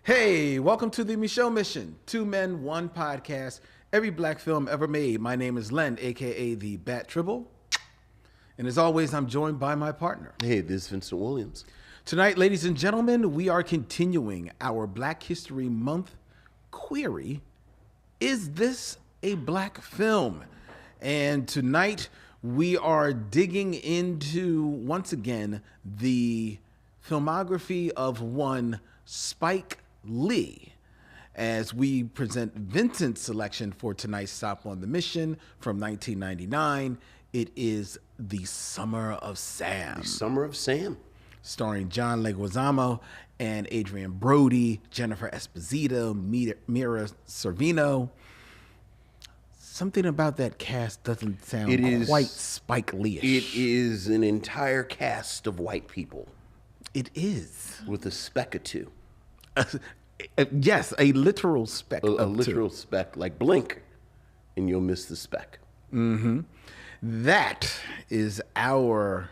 Hey, welcome to the Michelle Mission. Two men, one podcast. Every black film ever made. My name is Len, aka the Bat Tribble. And as always, I'm joined by my partner. Hey, this is Vincent Williams. Tonight, ladies and gentlemen, we are continuing our Black History Month query. Is this a black film? And tonight, we are digging into, once again, the filmography of one Spike Lee, as we present Vincent's selection for tonight's Stop on the Mission from 1999. It is The Summer of Sam. The Summer of Sam. Starring John Leguizamo and Adrian Brody, Jennifer Esposito, Mira Sorvino. Something about that cast doesn't sound quite Spike Lee-ish. It is an entire cast of white people. It is. With a speck or two. Yes, a literal speck. A literal speck, like blink, and you'll miss the speck. Mm-hmm. That is our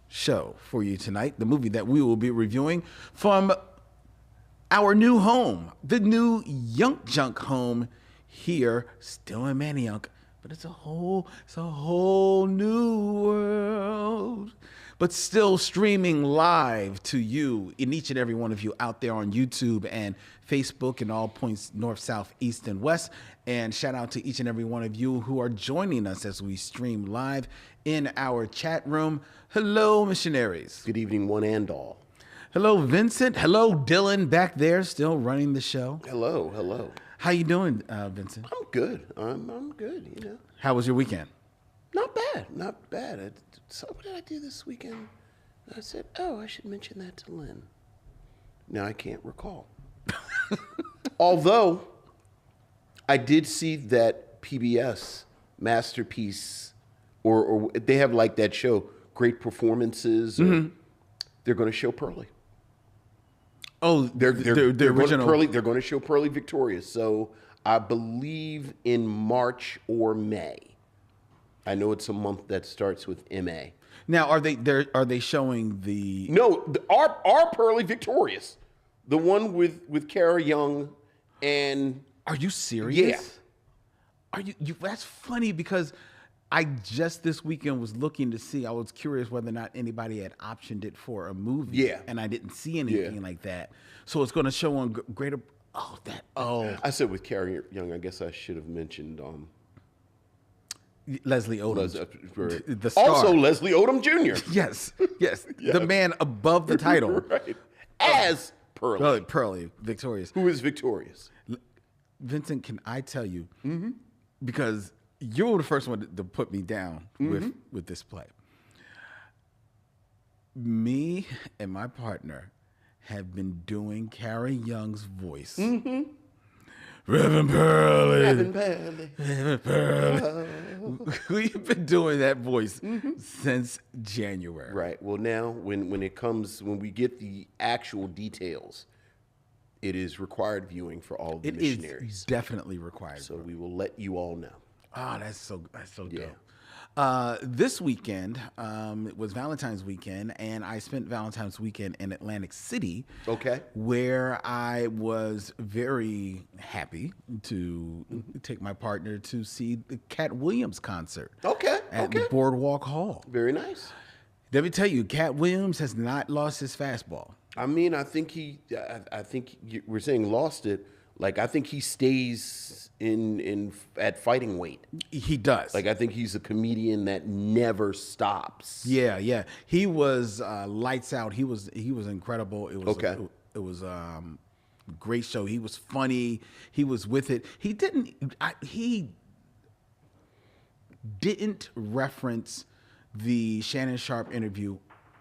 show for you tonight. The movie that we will be reviewing from our new home, the new Yunk Junk home here, still in Manayunk, but it's a whole new world. But still streaming live to you, in each and every one of you out there on YouTube and Facebook and all points north, south, east, and west. And shout out to each and every one of you who are joining us as we stream live in our chat room. Hello, missionaries. Good evening, one and all. Hello, Vincent. Hello, Dylan, back there, still running the show. Hello, hello. How you doing, Vincent? I'm good. I'm good, you know. How was your weekend? Not bad. So what did I do this weekend? I said, I should mention that to Lynn. Now I can't recall. Although, I did see that PBS Masterpiece, or they have like that show, Great Performances. Mm-hmm. They're going to show Pearly. Oh, they're original. They're going to show Pearly Victorious. So I believe in March or May. I know it's a month that starts with MA. Now, are they showing the? No, our Pearly Victorious, the one with Cara Young, and are you serious? Yeah. Are you? That's funny because I just this weekend was looking to see. I was curious whether or not anybody had optioned it for a movie. Yeah. And I didn't see anything like that. So it's going to show on greater. I said with Cara Young. I guess I should have mentioned. Leslie Odom, the star. Also Leslie Odom Jr. Yes, the man above the title, right? As Pearly Victorious. Who is victorious? Vincent, can I tell you? Mm-hmm. Because you were the first one to put me down with this play. Me and my partner have been doing Cara Young's voice. Mm-hmm. Reverend Pearly. We've been doing that voice since January. Right. Well, now when we get the actual details, it is required viewing for all the missionaries. It is definitely required. So we will let you all know. Oh, that's so dope. This weekend it was Valentine's weekend, and I spent Valentine's weekend in Atlantic City. Okay. Where I was very happy to take my partner to see the Cat Williams concert. Okay. At the Boardwalk Hall. Very nice. Let me tell you, Cat Williams has not lost his fastball. I mean, I think we're saying lost it. Like, I think he stays at fighting weight. He does. Like, I think he's a comedian that never stops. Yeah. He was lights out. He was incredible. It was great show. He was funny. He was with it. He didn't reference the Shannon Sharpe interview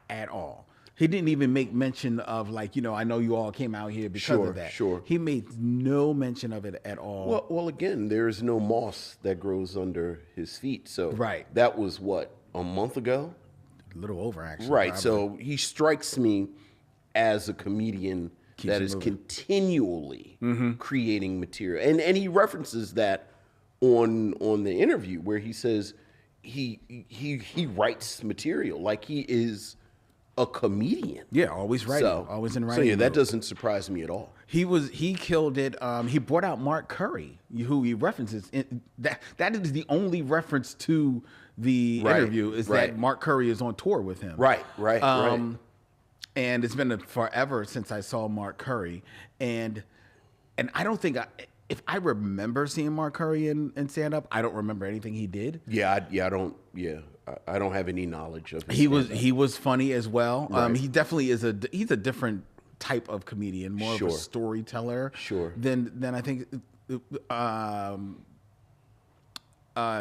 at all. He didn't even make mention of, like, I know you all came out here because of that. Sure. He made no mention of it at all. Well, again, there is no moss that grows under his feet. So right. That was what, a month ago? A little over, actually. Right. Probably. So he strikes me as a comedian that is continually creating material, and he references that on the interview where he says he writes material like he is a comedian. Yeah, always writing, always in writing. So yeah, that mode. doesn't surprise me at all. He killed it. He brought out Mark Curry, who he references. That is the only reference to the interview is that Mark Curry is on tour with him. Right. And it's been forever since I saw Mark Curry, and I don't think if I remember seeing Mark Curry in stand up, I don't remember anything he did. I don't have any knowledge of his He was funny as well. Right. He definitely he's a different type of comedian, more of a storyteller. Sure. Than I think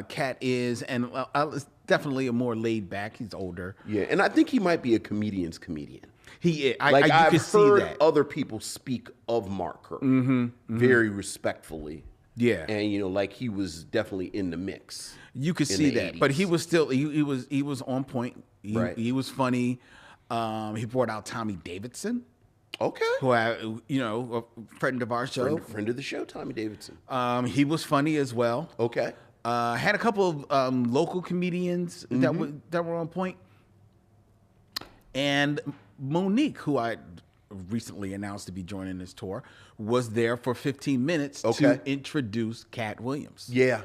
Cat is, and definitely a more laid back. He's older. Yeah, and I think he might be a comedian's comedian. He, I've could see heard that. other people speak of Mark Curry very respectfully. Yeah, and like he was definitely in the mix. You could see that, 80s. but he was still he was on point. He was funny. He brought out Tommy Davidson. Okay. Who a friend of our show, friend of the show, Tommy Davidson. He was funny as well. Okay. Had a couple of local comedians that were on point, and Monique, who I recently announced to be joining this tour, was there for 15 minutes to introduce Cat Williams. Yeah.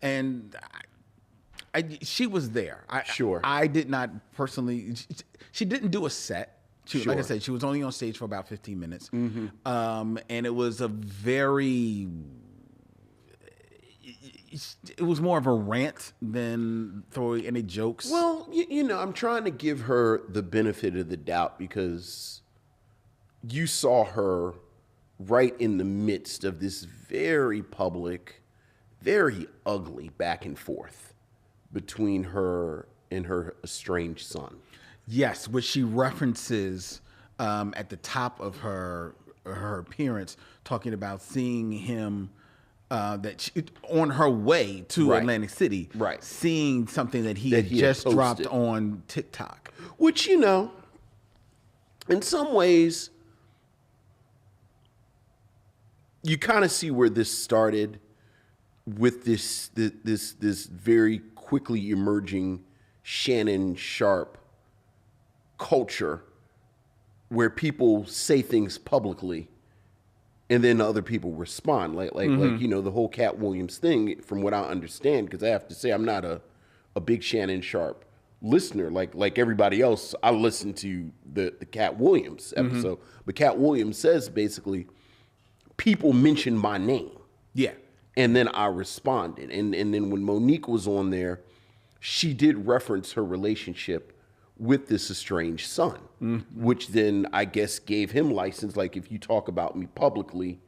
And she was there. I did not personally. She didn't do a set. Like I said, she was only on stage for about 15 minutes. And it was a very. It was more of a rant than throwing any jokes. Well, I'm trying to give her the benefit of the doubt because you saw her right in the midst of this very public, very ugly back and forth between her and her estranged son. Yes, which she references at the top of her appearance, talking about seeing him on her way to Atlantic City, seeing something that he had just dropped on TikTok. Which, in some ways, you kind of see where this started with this very quickly emerging Shannon Sharp culture where people say things publicly and then other people respond like the whole Cat Williams thing, from what I understand, because I have to say I'm not a big Shannon Sharp listener like everybody else. I listened to the Cat Williams episode, but Cat Williams says basically people mentioned my name. Yeah. And then I responded. And then when Monique was on there, she did reference her relationship with this estranged son, which then I guess gave him license. Like, if you talk about me publicly,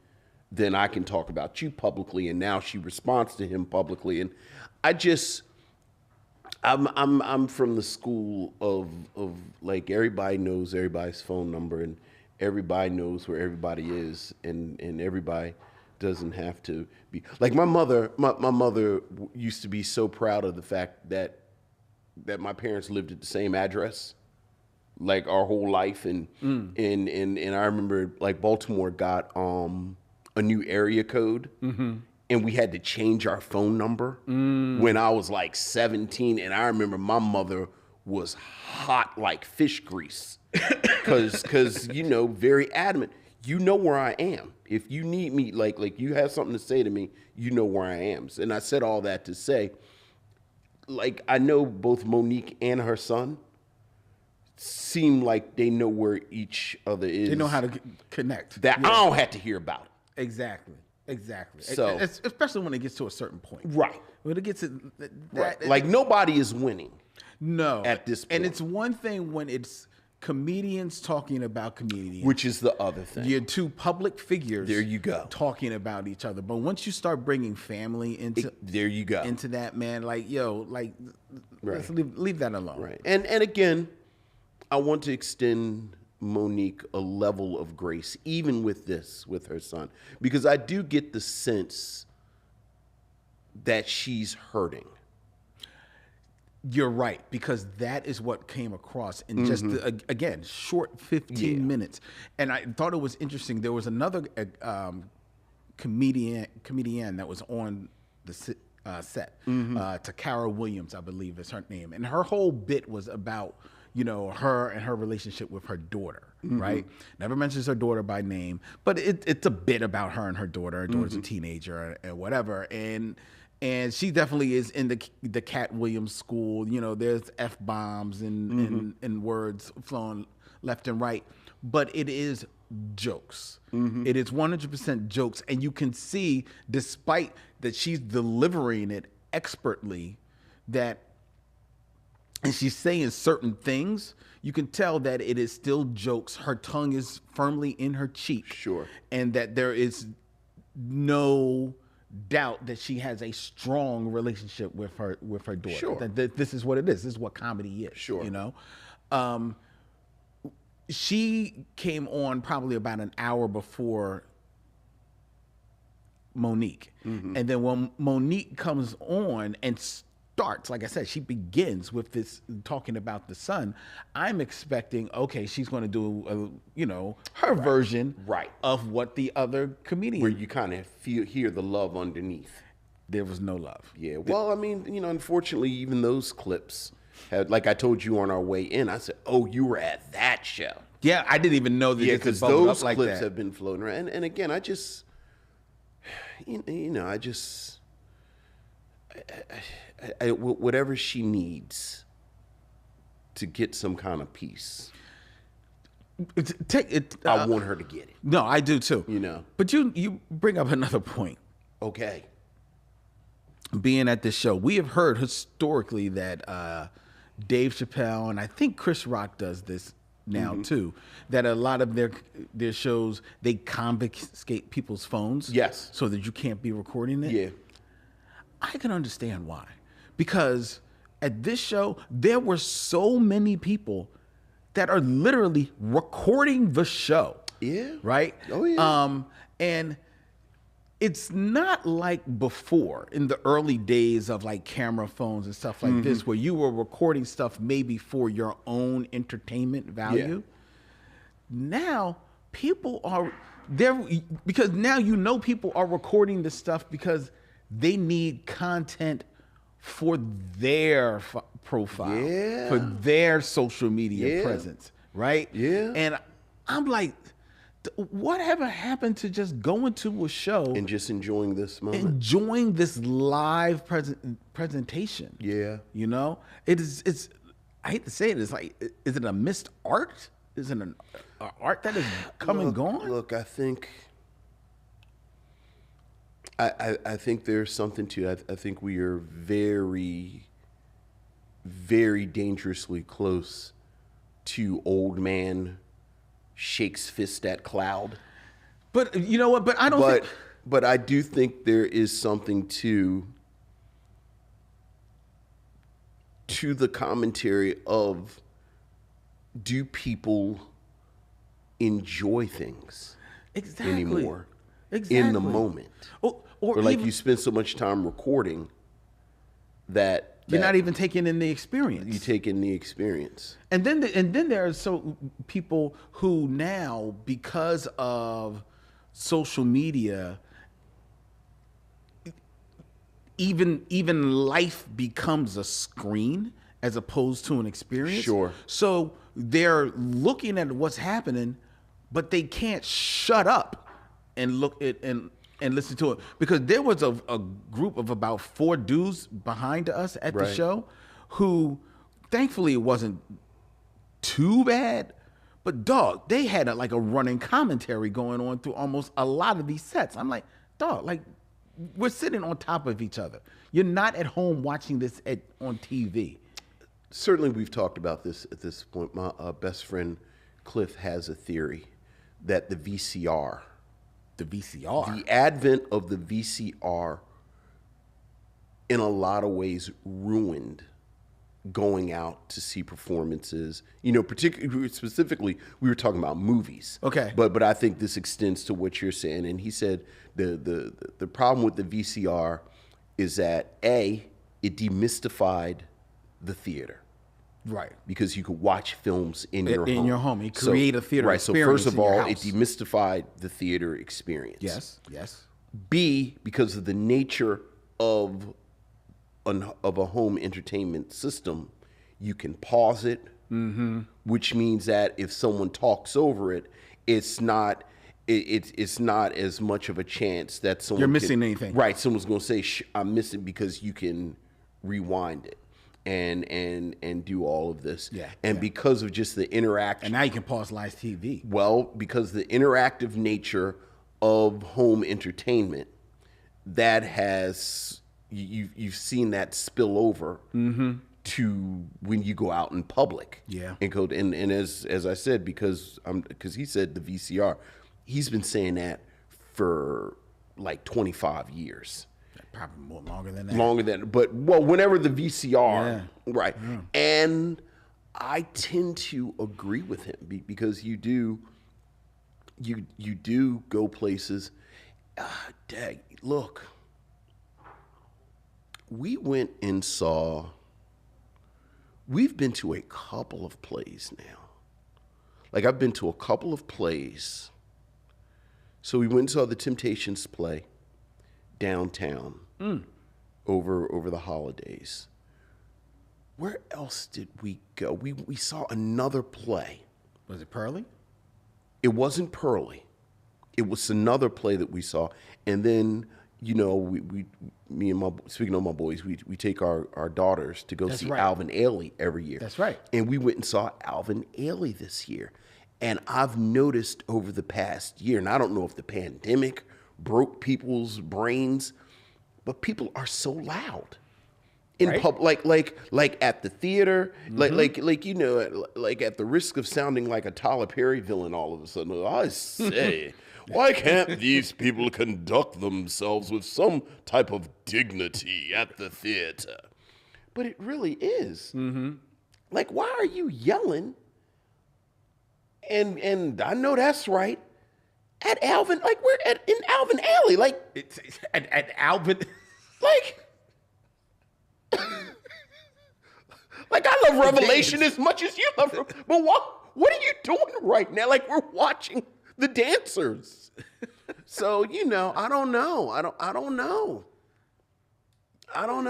then I can talk about you publicly. And now she responds to him publicly. And I'm from the school of like, everybody knows everybody's phone number and everybody knows where everybody is, and everybody doesn't have to be like my mother. My mother used to be so proud of the fact that my parents lived at the same address, like our whole life, and I remember like Baltimore got a new area code, and we had to change our phone number when I was like 17, and I remember my mother was hot like fish grease, because very adamant. You know where I am. If you need me, like you have something to say to me, you know where I am. And I said all that to say, like, I know both Monique and her son seem like they know where each other is. They know how to connect. That I don't have to hear about it. Exactly. So, especially when it gets to a certain point. Right. When it gets to right. Like, nobody is winning. No. At this point. And it's one thing when it's comedians talking about comedians, which is the other thing. You're two public figures. There you go. Talking about each other. But once you start bringing family into there you go. Into that, man, like, let's leave that alone. Right. And again, I want to extend Monique a level of grace, even with her son, because I do get the sense that she's hurting. You're right, because that is what came across in just, again, short 15 minutes. And I thought it was interesting. There was another comedian that was on the set. Takara Williams, I believe is her name. And her whole bit was about, her and her relationship with her daughter, right? Never mentions her daughter by name, but it's a bit about her and her daughter. Her daughter's a teenager and whatever, and she definitely is in the Cat Williams school. There's F-bombs and words flowing left and right, but it is jokes. It is 100% jokes, and you can see, despite that she's delivering it expertly, and she's saying certain things, you can tell that it is still jokes. Her tongue is firmly in her cheek. Sure. And that there is no doubt that she has a strong relationship with her daughter. Sure. That this is what it is. This is what comedy is. Sure. She came on probably about an hour before Monique. And then when Monique comes on and starts, like I said, she begins with this talking about the son. I'm expecting, okay, she's going to do her version of what the other comedian, where you kind of hear the love underneath. There was no love. Yeah. Well, I mean, unfortunately, even those clips had, like I told you on our way in, I said, "Oh, you were at that show." Yeah, I didn't even know that. Yeah, because those like clips that. have been floating around. And again, I just, whatever she needs to get some kind of peace, I want her to get it. No, I do too. But you bring up another point. Okay. Being at this show, we have heard historically that Dave Chappelle, and I think Chris Rock does this now too, that a lot of their shows, they confiscate people's phones. Yes. So that you can't be recording it. Yeah. I can understand why. Because at this show, there were so many people that are literally recording the show. Yeah. Right? Oh, yeah. And it's not like before in the early days of like camera phones and stuff like this, where you were recording stuff maybe for your own entertainment value. Yeah. Now people are there because now people are recording this stuff because they need content for their profile, for their social media presence, right? Yeah. And I'm like, whatever happened to just going to a show and just enjoying this moment, enjoying this live presentation? Yeah. It's I hate to say it, it's like, is it a missed art? Is it an art that is come and gone? Look, I think I think there's something to it. I think we are very, very dangerously close to old man shakes fist at cloud. But you know what? But I don't think... But I do think there is something to the commentary of, do people enjoy things anymore in the moment? Or like you spend so much time recording that you're not even taking in the experience. You take in the experience. And then there are people who now, because of social media, even life becomes a screen as opposed to an experience. Sure. So they're looking at what's happening, but they can't shut up and look at and listen to it, because there was a group of about 4 dudes behind us at the show who, thankfully, it wasn't too bad, but dog, they had a running commentary going on through almost a lot of these sets. I'm like, dog, we're sitting on top of each other. You're not at home watching this on TV. Certainly, we've talked about this at this point. My best friend Cliff has a theory that the VCR, the advent of the VCR, in a lot of ways ruined going out to see performances. Particularly, specifically, we were talking about movies. Okay. But I think this extends to what you're saying. And he said the problem with the VCR is that it demystified the theater. Right. Because you could watch films in your home. In your home. You create a theater experience. So first of all, it demystified the theater experience. Yes. B, because of the nature of a home entertainment system, you can pause it, which means that if someone talks over it, it's not it's not as much of a chance that someone You're missing anything. Right, someone's going to say I'm missing, because you can rewind it and do all of this. Yeah, and because of just the interaction. And now you can pause live TV. Well, because the interactive nature of home entertainment, that has you've seen that spill over to when you go out in public. Yeah. And go and as I said, because he said the VCR, he's been saying that for like 25 years. Probably more longer than that. Longer than, but whenever the VCR, right. Yeah. And I tend to agree with him because you do go places. Dang, look, we went and saw. We've been to a couple of plays now. Like, I've been to a couple of plays. So we went and saw the Temptations play downtown over the holidays. Where else did we go? We saw another play. Was it Pearly? It wasn't Pearly. It was another play that we saw. And then, me and speaking of my boys, we take our daughters to go see Alvin Ailey every year. That's right. And we went and saw Alvin Ailey this year. And I've noticed over the past year, and I don't know if the pandemic broke people's brains, but people are so loud in public, like at the theater, like at the risk of sounding like a Tyler Perry villain. All of a sudden, I say, why can't these people conduct themselves with some type of dignity at the theater? But it really is. Like, why are you yelling? And I know that's right. At Alvin, like we're in Alvin Alley, like it's at Alvin, like I love Revelation as much as you love, but what are you doing right now? Like, we're watching the dancers, so I don't know. Yeah, I don't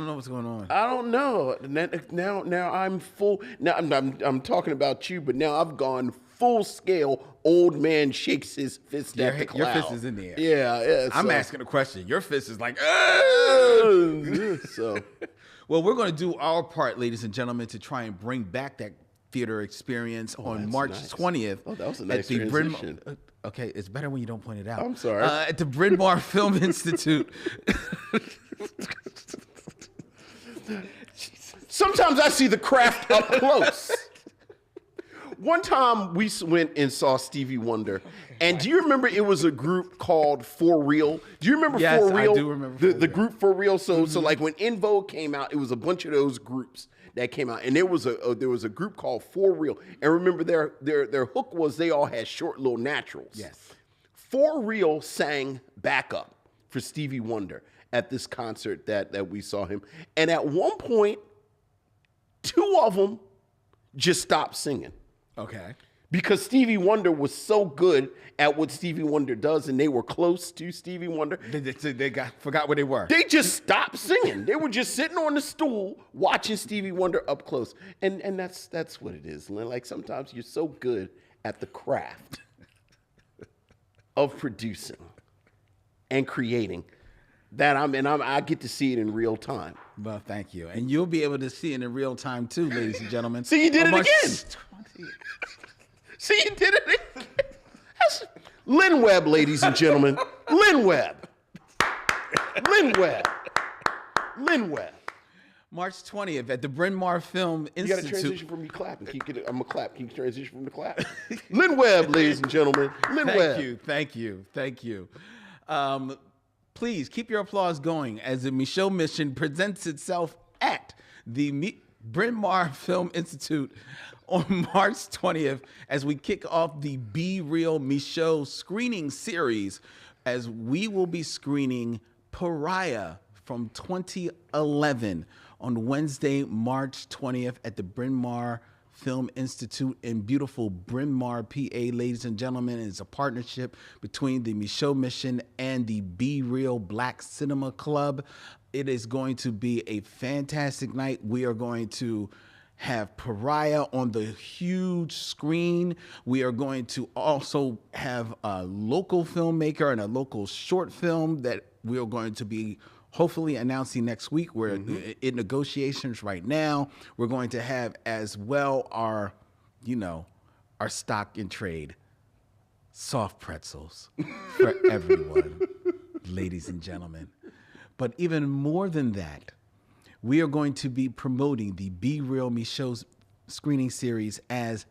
know what's going on. I don't know. Now I'm full. Now I'm talking about you, but now I've gone full scale. Old man shakes his fist at the cloud. Your fist is in the air. Yeah. I'm asking a question. Your fist is like, so. Well, we're going to do our part, ladies and gentlemen, to try and bring back that theater experience on March 20th. Oh, that was a nice transition. Okay, it's better when you don't point it out. I'm sorry. At the Bryn Mawr Film Institute. Sometimes I see the craft up close. One time we went and saw Stevie Wonder, and do you remember it was a group called For Real? Do you remember yes, For Real? I do remember the group For Real. So like when In Vogue came out, it was a bunch of those groups that came out, and there was a group called For Real. And remember their hook was they all had short little naturals. Yes. For Real sang backup for Stevie Wonder at this concert that we saw him, and at one point, two of them just stopped singing. Okay. Because Stevie Wonder was so good at what Stevie Wonder does, and they were close to Stevie Wonder. They forgot where they were. They just stopped singing. They were just sitting on the stool watching Stevie Wonder up close. And that's what it is, Lynn. Like, sometimes you're so good at the craft of producing and creating that I get to see it in real time. Well, thank you. And you'll be able to see it in real time too, ladies and gentlemen. See, you did it again. See, you did it again. That's Lynn Webb, ladies and gentlemen. Lynn Webb. Lynn Webb. Lynn Webb. March 20th at the Bryn Mawr Film Institute. You got to transition from me clapping. I'm going to clap. Can you transition from the clap? Lynn Webb, ladies and gentlemen. Lynn Webb. Thank you. Please keep your applause going as the Michaud Mission presents itself at the Bryn Mawr Film Institute on March 20th as we kick off the Be Real Michaud screening series, as we will be screening Pariah from 2011 on Wednesday, March 20th at the Bryn Mawr Film Institute in beautiful Bryn Mawr, PA, ladies and gentlemen. It's a partnership between the Michaud Mission and the Be Real Black Cinema Club. It is going to be a fantastic night. We are going to have Pariah on the huge screen. We are going to also have a local filmmaker and a local short film that we are going to be hopefully announcing next week. We're in negotiations right now. We're going to have as well our stock in trade, soft pretzels for everyone, ladies and gentlemen. But even more than that, we are going to be promoting the Be Real Me Show screening series as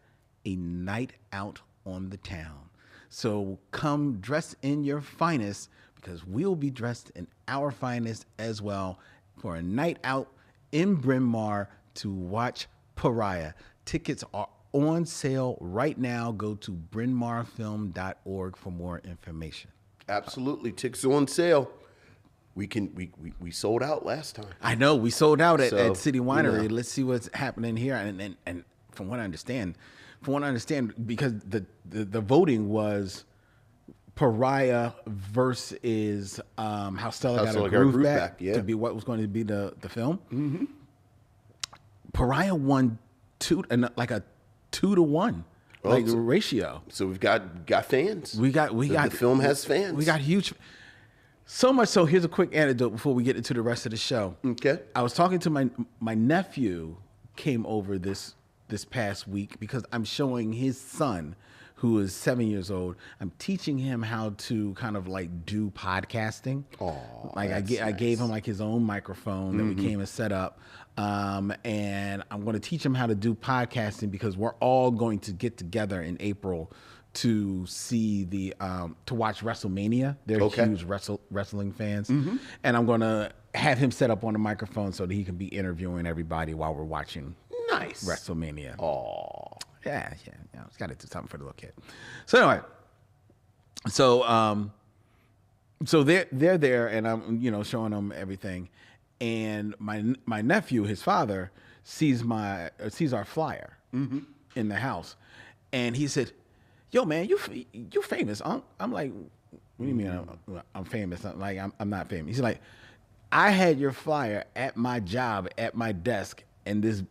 a night out on the town. So come dress in your finest, because we'll be dressed in our finest as well for a night out in Bryn Mawr to watch Pariah. Tickets are on sale right now. Go to brynmarfilm.org for more information. Absolutely. Tickets are on sale. We sold out last time. I know we sold out at City Winery. You know. Let's see what's happening here. And from what I understand, because the voting was Pariah versus How Stella Got Her Groove Back to be what was going to be the film. Mm-hmm. Pariah won a 2-to-1 ratio. So we've got fans. The film has fans. We got huge. So much so, here's a quick anecdote before we get into the rest of the show. Okay. I was talking to my nephew, came over this past week because I'm showing his son, who is 7 years old. I'm teaching him how to kind of like do podcasting. Oh, like I gave him like his own microphone that we came and set up. And I'm going to teach him how to do podcasting because we're all going to get together in April to see to watch WrestleMania. They're huge wrestling fans. Mm-hmm. And I'm going to have him set up on the microphone so that he can be interviewing everybody while we're watching WrestleMania. Oh. Yeah. It's got to do something for the little kid. So anyway, so they're there and I'm, showing them everything. And my nephew, his father, sees our flyer in the house. And he said, "Yo, man, you famous." I'm like, "What do you mean I'm famous?" I'm like, I'm not famous. He's like, "I had your flyer at my job, at my desk, and this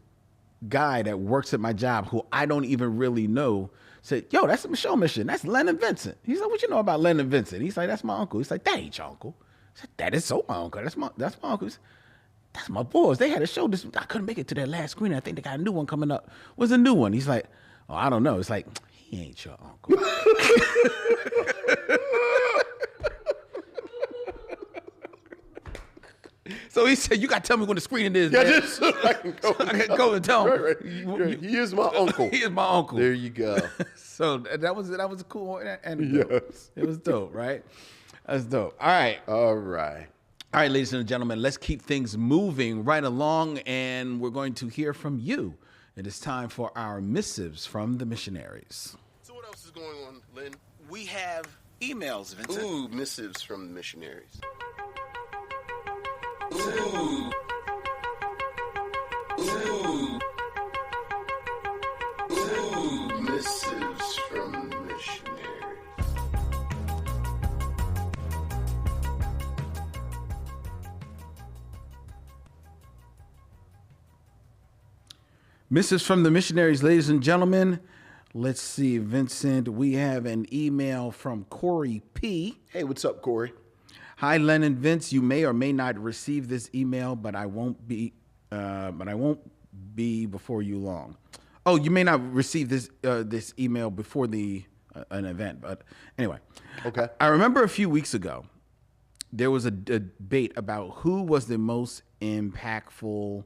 guy that works at my job, who I don't even really know, said, 'Yo, that's a show mission. That's Lennon Vincent.'" He's like, "What you know about Lennon Vincent?" He's like, "That's my uncle." He's like, "That ain't your uncle." I said, "That is so my uncle. That's my uncle." He's, "That's my boys. They had a show this. I couldn't make it to their last screening. I think they got a new one coming up." "What's a new one?" He's like, "Oh, I don't know." It's like, he ain't your uncle. So he said, "You got to tell me when the screening is, man." Just so I can go and tell him. Right. He is my uncle. He is my uncle. There you go. So that was a cool anecdote. Yes. It was dope, right? That's dope. All right, ladies and gentlemen, let's keep things moving right along, and we're going to hear from you. It is time for our missives from the missionaries. So what else is going on, Lynn? We have emails, Vincent. Ooh, missives from the missionaries. Ooh. Ooh. Ooh, missives from the missionaries. Missives from the missionaries, ladies and gentlemen. Let's see, Vincent. We have an email from Corey P. Hey, what's up, Corey? "Hi, Len and Vince. You may or may not receive this email, but I won't be before you long." Oh, you may not receive this email before an event, but anyway. Okay. I remember a few weeks ago there was a debate about who was the most impactful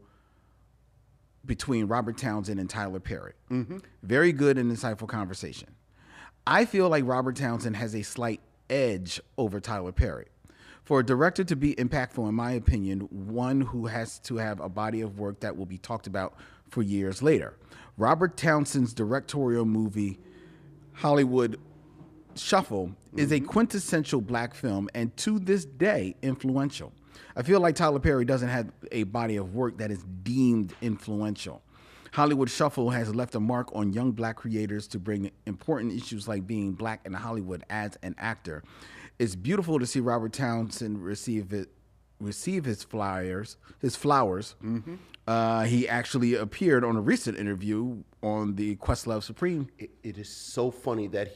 between Robert Townsend and Tyler Perry. Mm-hmm. Very good and insightful conversation. I feel like Robert Townsend has a slight edge over Tyler Perry. For a director to be impactful, in my opinion, one who has to have a body of work that will be talked about for years later. Robert Townsend's directorial movie, Hollywood Shuffle, is a quintessential black film and to this day influential. I feel like Tyler Perry doesn't have a body of work that is deemed influential. Hollywood Shuffle has left a mark on young black creators to bring important issues like being black in Hollywood as an actor. It's beautiful to see Robert Townsend receive receive his flowers. He actually appeared on a recent interview on the Questlove Supreme. It is so funny that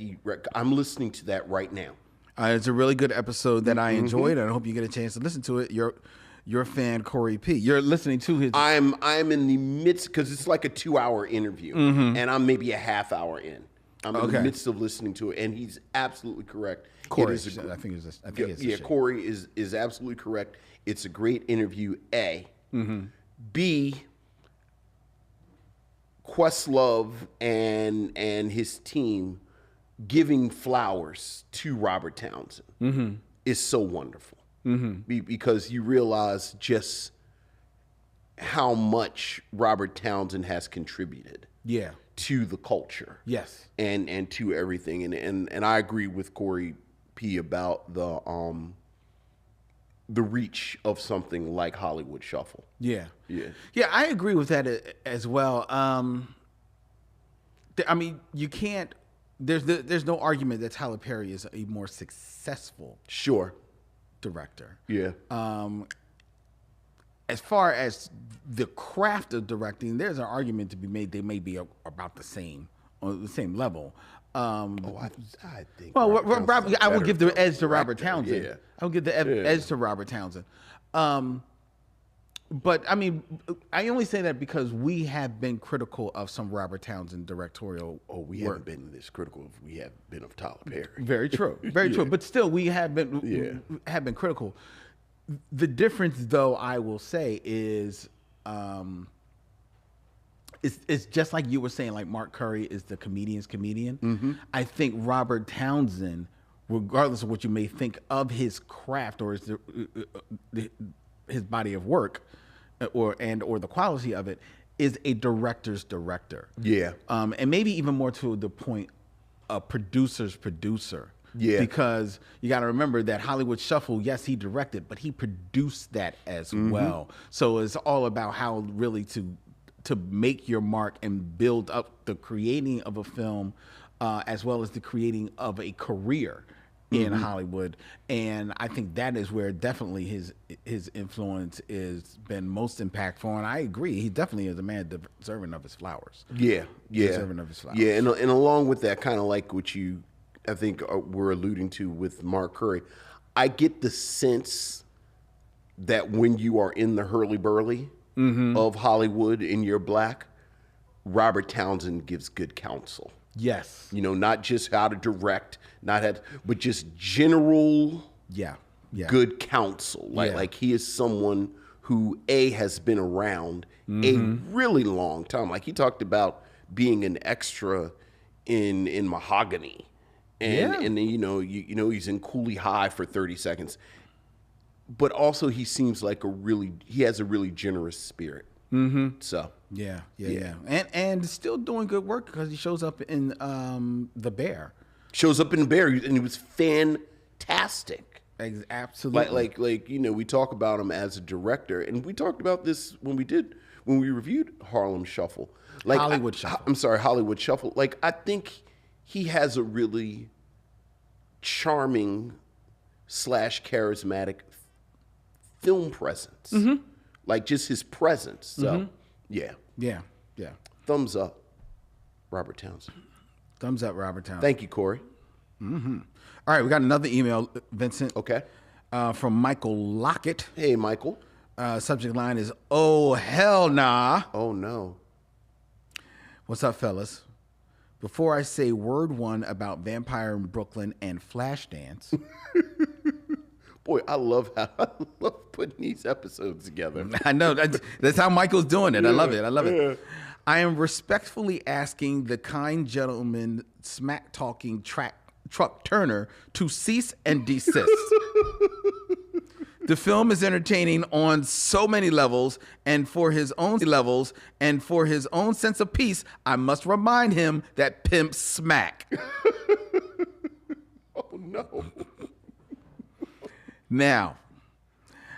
I'm listening to that right now. It's a really good episode that I enjoyed, and I hope you get a chance to listen to it. Your fan Corey P. You're listening to his. I'm in the midst because it's like a 2-hour interview, and I'm maybe a half hour in. I'm in the midst of listening to it, and he's absolutely correct. Corey, I think it's Corey is absolutely correct. It's a great interview. A, B. Questlove and his team giving flowers to Robert Townsend is so wonderful because you realize just how much Robert Townsend has contributed. Yeah. To the culture. Yes. And to everything. And I agree with Corey P about the reach of something like Hollywood Shuffle. Yeah. Yeah. Yeah, I agree with that as well. I mean, you can't there's no argument that Tyler Perry is a more successful director. Yeah. As far as the craft of directing, there's an argument to be made. They may be about the same, on the same level. I think. Well, I would give the edge to Robert Townsend. Yeah. I would give the edge to Robert Townsend. But I mean, I only say that because we have been critical of some Robert Townsend directorial. We haven't been this critical. We have been of Tyler Perry. Very true. Very true. But still, we have been critical. The difference, though, I will say, is it's just like you were saying, like Mark Curry is the comedian's comedian. I think Robert Townsend, regardless of what you may think of his craft or his body of work or the quality of it, is a director's director. Yeah. And maybe even more to the point, a producer's producer. Yeah. Because you got to remember that Hollywood Shuffle, yes, he directed, but he produced that as well. So it's all about how really to make your mark and build up the creating of a film, as well as the creating of a career in Hollywood. And I think that is where definitely his influence is been most impactful. And I agree, he definitely is a man deserving of his flowers. Yeah. Deserving of his flowers. Yeah, and along with that, kind of like what you, I think we're alluding to with Mark Curry, I get the sense that when you are in the hurly-burly of Hollywood and you're black, Robert Townsend gives good counsel. Yes. You know, not just how to direct, but just general good counsel. Like he is someone who has been around a really long time. Like he talked about being an extra in Mahogany. And then, you know, he's in Cooley High for 30 seconds. But also he seems like he has a really generous spirit. So. Yeah. And still doing good work because he shows up in The Bear. Shows up in The Bear, and he was fantastic. Absolutely. Like you know, we talk about him as a director, and we talked about this when we reviewed Harlem Shuffle. Like Hollywood Shuffle. I'm sorry, Hollywood Shuffle. Like I think he has a really charming / charismatic film presence. Like just his presence. So yeah. Thumbs up, Robert Townsend. Thumbs up, Robert Townsend. Thank you, Corey. All right, we got another email, Vincent. Okay. From Michael Lockett. Hey, Michael. Subject line is, "Oh, hell nah." Oh, no. What's up, fellas? Before I say word one about Vampire in Brooklyn and Flashdance. Boy, I love putting these episodes together. I know. That's how Michael's doing it. I love it. I am respectfully asking the kind gentleman smack-talking truck Turner to cease and desist. The film is entertaining on so many levels, and for his own sense of peace, I must remind him that pimps smack. Oh, no. Now,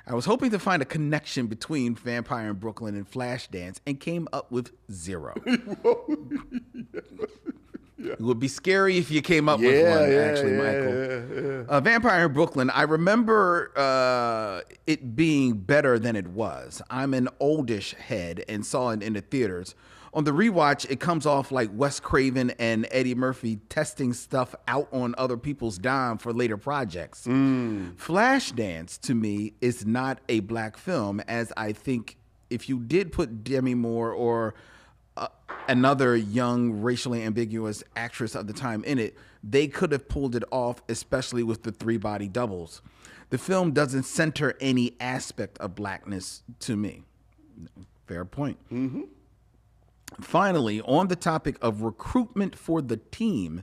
I was hoping to find a connection between Vampire in Brooklyn and Flashdance and came up with zero. It would be scary if you came up with one, actually, Michael. Vampire in Brooklyn, I remember it being better than it was. I'm an oldish head and saw it in the theaters. On the rewatch, it comes off like Wes Craven and Eddie Murphy testing stuff out on other people's dime for later projects. Flashdance, to me, is not a black film, as I think if you did put Demi Moore or another young, racially ambiguous actress of the time in it, they could have pulled it off, especially with the 3 body doubles. The film doesn't center any aspect of blackness to me. Fair point. Finally, on the topic of recruitment for the team,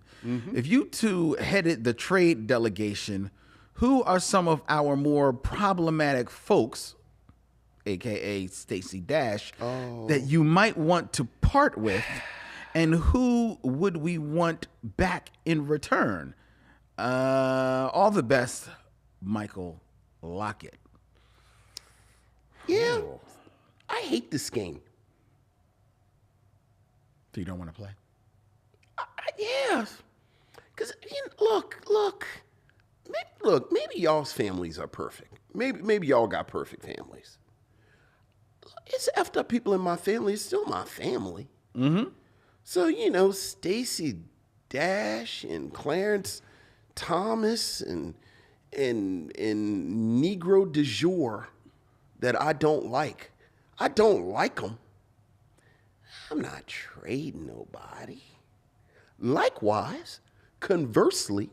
if you two headed the trade delegation, who are some of our more problematic folks, aka Stacey Dash, that you might want to part with, and who would we want back in return? All the best, Michael Lockett. Yeah, I hate this game. So you don't want to play? Yeah, because look, maybe y'all's families are perfect. Maybe y'all got perfect families. It's effed up people in my family. It's still my family. So, Stacey Dash and Clarence Thomas and Negro de jour that I don't like. I don't like them. I'm not trading nobody. Likewise, conversely,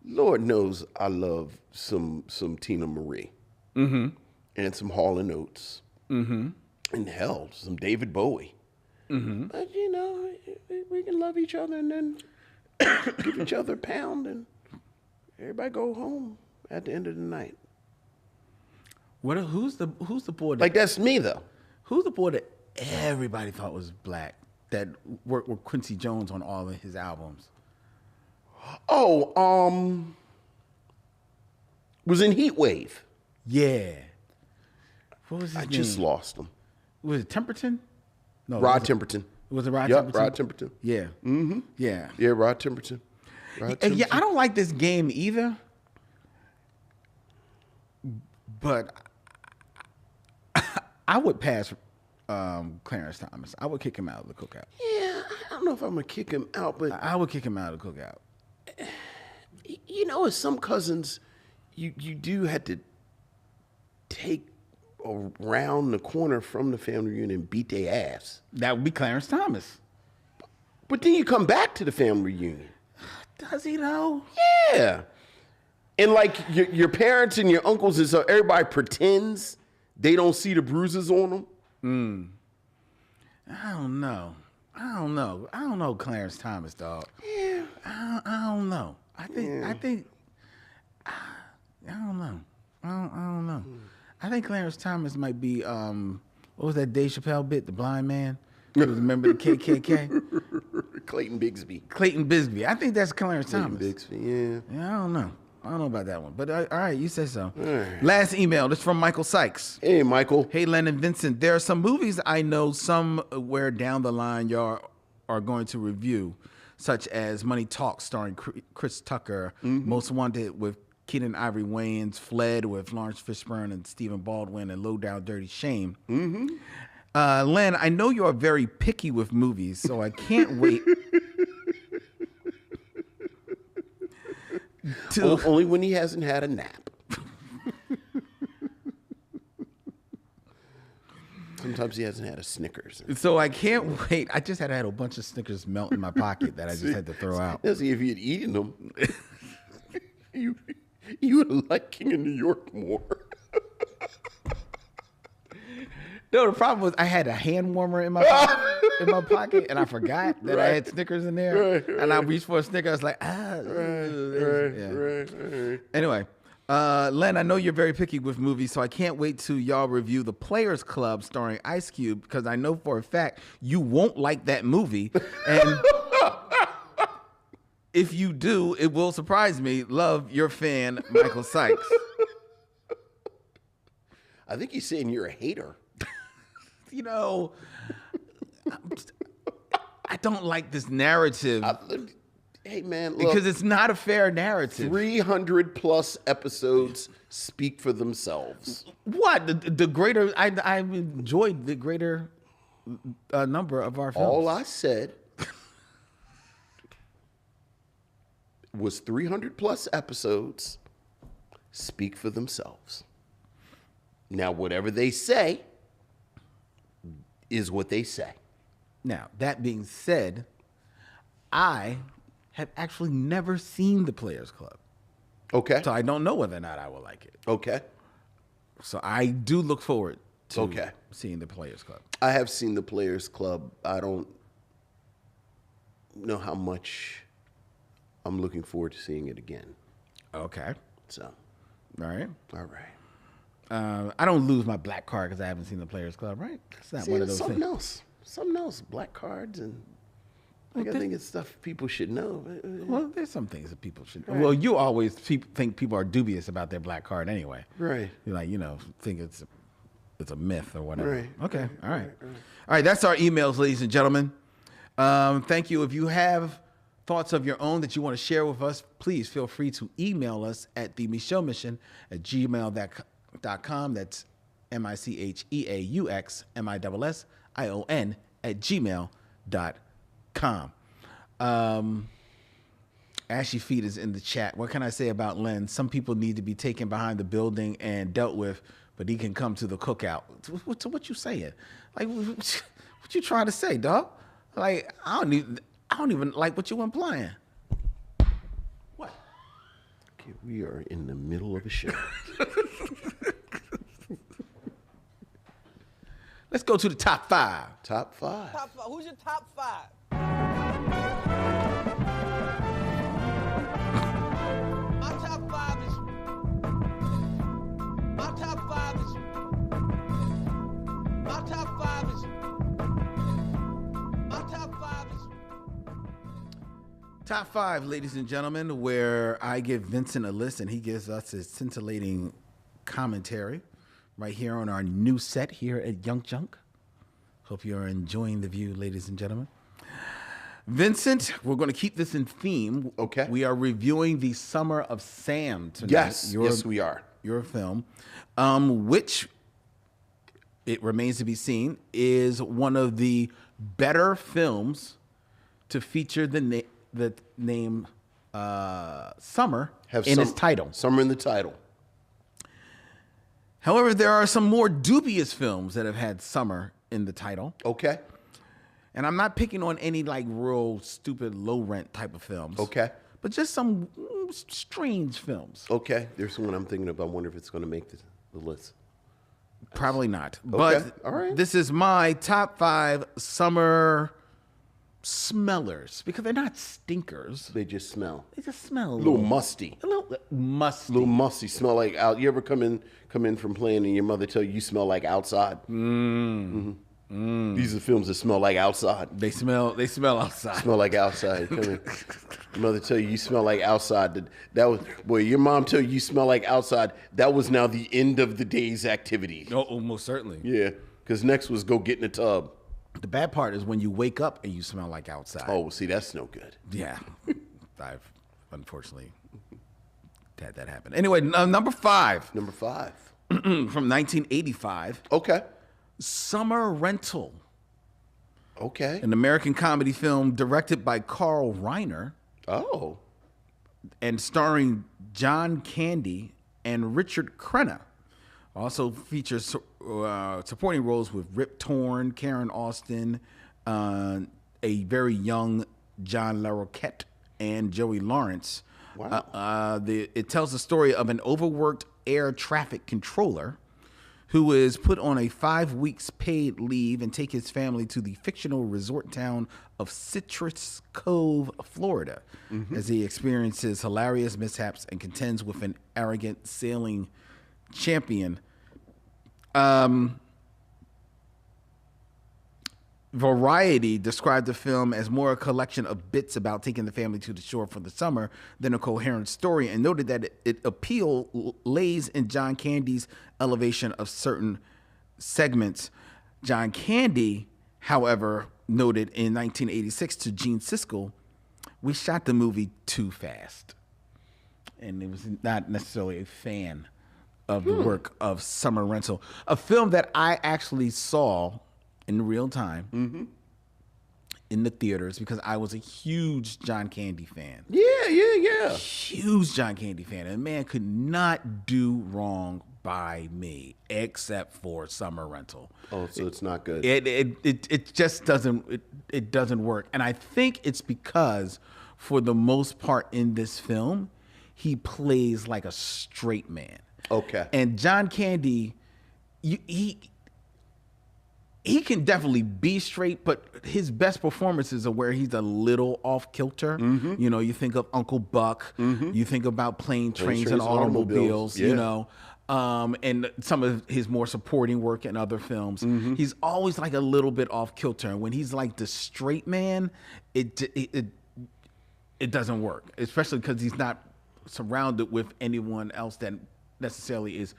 Lord knows I love some Tina Marie and some Hall & Oates. And hell, some David Bowie. But we can love each other and then give each other a pound and everybody go home at the end of the night. Who's the boy that, Like, that's me though. who's the boy that everybody thought was black that worked with Quincy Jones on all of his albums? Was in Heat Wave. Yeah. What was his name? I just lost him. Was it Temperton? No, Rod Temperton. Was it Rod Yep, Temperton? Rod Temperton. Yeah. Yeah. Yeah, Rod Temperton. Yeah, I don't like this game either. But I would pass Clarence Thomas. I would kick him out of the cookout. Yeah, I don't know if I'm gonna kick him out, but I would kick him out of the cookout. as some cousins, you do have to take around the corner from the family reunion and beat their ass. That would be Clarence Thomas. But then you come back to the family reunion. Does he though? Yeah. And like your parents and your uncles, and so everybody pretends they don't see the bruises on them. I don't know. I don't know Clarence Thomas, dog. Yeah. I don't know. I don't know. I don't know. I think Clarence Thomas might be what was that Dave Chappelle bit, the blind man? He was a member of the KKK. Clayton Bigsby. I think that's Clarence Thomas. Bigsby, yeah. I don't know about that one. But all right, you said so. Right. Last email. This is from Michael Sykes. Hey, Michael. Hey, Len and Vincent. There are some movies I know somewhere down the line y'all are going to review, such as Money Talks starring Chris Tucker, Most Wanted with Keenen Ivory Wayans, Fled with Lawrence Fishburne and Stephen Baldwin, and Low Down Dirty Shame. Len, I know you are very picky with movies, so I can't wait. Only when he hasn't had a nap. Sometimes he hasn't had a Snickers. So I can't wait. I just had a bunch of Snickers melt in my pocket that I just had to throw out. See, if he had eaten them, you would like King of New York more. No, the problem was I had a hand warmer in my pocket, and I forgot that I had Snickers in there. And I reached for a Snicker. I was like, Right. Anyway, Len, I know you're very picky with movies, so I can't wait till y'all review The Players Club starring Ice Cube, because I know for a fact you won't like that movie. And if you do, it will surprise me. Love, your fan, Michael Sykes. I think he's saying you're a hater. I don't like this narrative Hey, man, look, because it's not a fair narrative. 300 plus episodes speak for themselves. What the greater? I enjoyed the greater number of our films. All I said was 300 plus episodes speak for themselves. Now, whatever they say is what they say. Now, that being said, I have actually never seen The Players Club. Okay. So I don't know whether or not I will like it. Okay. So I do look forward to Okay. seeing The Players Club. I have seen The Players Club. I don't know how much I'm looking forward to seeing it again. Okay. So, All right. all right. I don't lose my black card because I haven't seen The Players Club, right? It's not See, one of it's those something things. else. Something else. Black cards and I think it's stuff people should know. Well, there's some things that people should. Well, you always think people are dubious about their black card anyway. Right. You're like, think it's a myth or whatever. Right. Okay. All right. All right. That's our emails, ladies and gentlemen. Thank you. If you have thoughts of your own that you want to share with us, please feel free to email us at themicheuxmission@gmail.com. That's MICHEAUXMISSION@gmail.com. Ashy Feet is in the chat. What can I say about Len? Some people need to be taken behind the building and dealt with, but he can come to the cookout. What you saying? Like, what you trying to say, dog? Like, I don't even like what you implying. What? Okay, we are in the middle of a show. Let's go to the top 5. Top 5. Top five. Who's your top 5? My top 5 is. My top 5 is. My top 5 is. My top 5 is. Top 5, ladies and gentlemen, where I give Vincent a list and he gives us his scintillating commentary right here on our new set here at Young Junk. Hope you're enjoying the view, ladies and gentlemen. Vincent, we're going to keep this in theme. Okay. We are reviewing The Summer of Sam tonight. Yes, we are. Your film, which, it remains to be seen, is one of the better films to feature the name Summer in its title. Summer in the title. However, there are some more dubious films that have had Summer in the title. Okay. And I'm not picking on any like real stupid low rent type of films. Okay. But just some strange films. Okay. There's one I'm thinking of. I wonder if it's going to make the list. Probably not. Okay. But All right. This is my top 5 summer smellers because they're not stinkers. They just smell. They just smell A little musty. A little musty. A little musty. Smell like out. You ever come in from playing and your mother tell you smell like outside? These are films that smell like outside. They smell outside. Smell like outside. Come in. Your mother tell you smell like outside. That was boy. Your mom tell you smell like outside. That was now the end of the day's activity. Oh, most certainly. Yeah, because next was go get in the tub. The bad part is when you wake up and you smell like outside. Oh, well, see, that's no good. Yeah. I've unfortunately had that happen. Anyway, number 5. Number 5. From 1985. Okay. Summer Rental. Okay. An American comedy film directed by Carl Reiner Oh. and starring John Candy and Richard Crenna. Also features supporting roles with Rip Torn, Karen Austin, a very young John LaRoquette, and Joey Lawrence. Wow. It tells the story of an overworked air traffic controller who is put on a 5 weeks paid leave and take his family to the fictional resort town of Citrus Cove, Florida, as he experiences hilarious mishaps and contends with an arrogant sailing champion. Variety described the film as more a collection of bits about taking the family to the shore for the summer than a coherent story, and noted that its appeal lays in John Candy's elevation of certain segments. John Candy, however, noted in 1986 to Gene Siskel, we shot the movie too fast. And it was not necessarily a fan of the work of Summer Rental, a film that I actually saw in real time in the theaters because I was a huge John Candy fan. Yeah. Huge John Candy fan. And the man could not do wrong by me except for Summer Rental. Oh, so it's not good. It just doesn't it doesn't work. And I think it's because for the most part in this film, he plays like a straight man. Okay. And John Candy, he can definitely be straight, but his best performances are where he's a little off kilter. You know, you think of Uncle Buck, you think about Plane, Trains, and Automobiles, you know, and some of his more supporting work in other films. He's always like a little bit off kilter. And when he's like the straight man, it doesn't work, especially because he's not surrounded with anyone else that necessarily is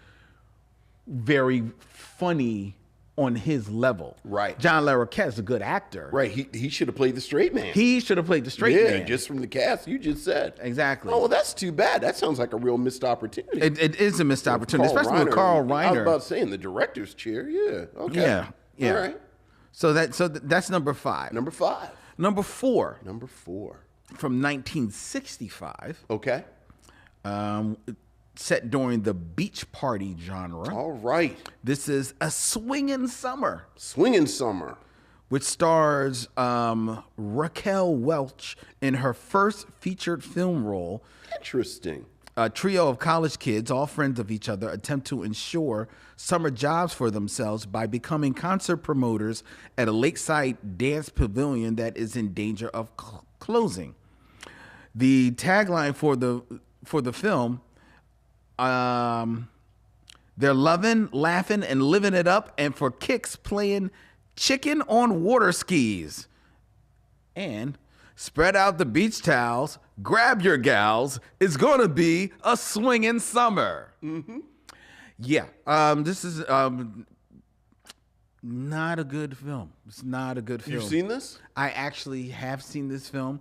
very funny on his level. Right. John Larroquette's a good actor. Right. He should have played the straight man. He should have played the straight man. Yeah, just from the cast you just said. Exactly. Oh, well, that's too bad. That sounds like a real missed opportunity. It is a missed opportunity, especially with Carl Reiner. I was about to say in the director's chair. Yeah. Okay. Yeah. All right. So that's number 5. Number 5. Number 4. Number 4. From 1965. Okay. Set during the beach party genre. All right. This is A Swingin' Summer. Swingin' Summer. Which stars Raquel Welch in her first featured film role. Interesting. A trio of college kids, all friends of each other, attempt to ensure summer jobs for themselves by becoming concert promoters at a lakeside dance pavilion that is in danger of closing. The tagline for the film, they're loving, laughing, and living it up, and for kicks playing chicken on water skis. And spread out the beach towels, grab your gals, it's gonna be a swinging summer. Yeah, this is not a good film. It's not a good film. You've seen this? I actually have seen this film.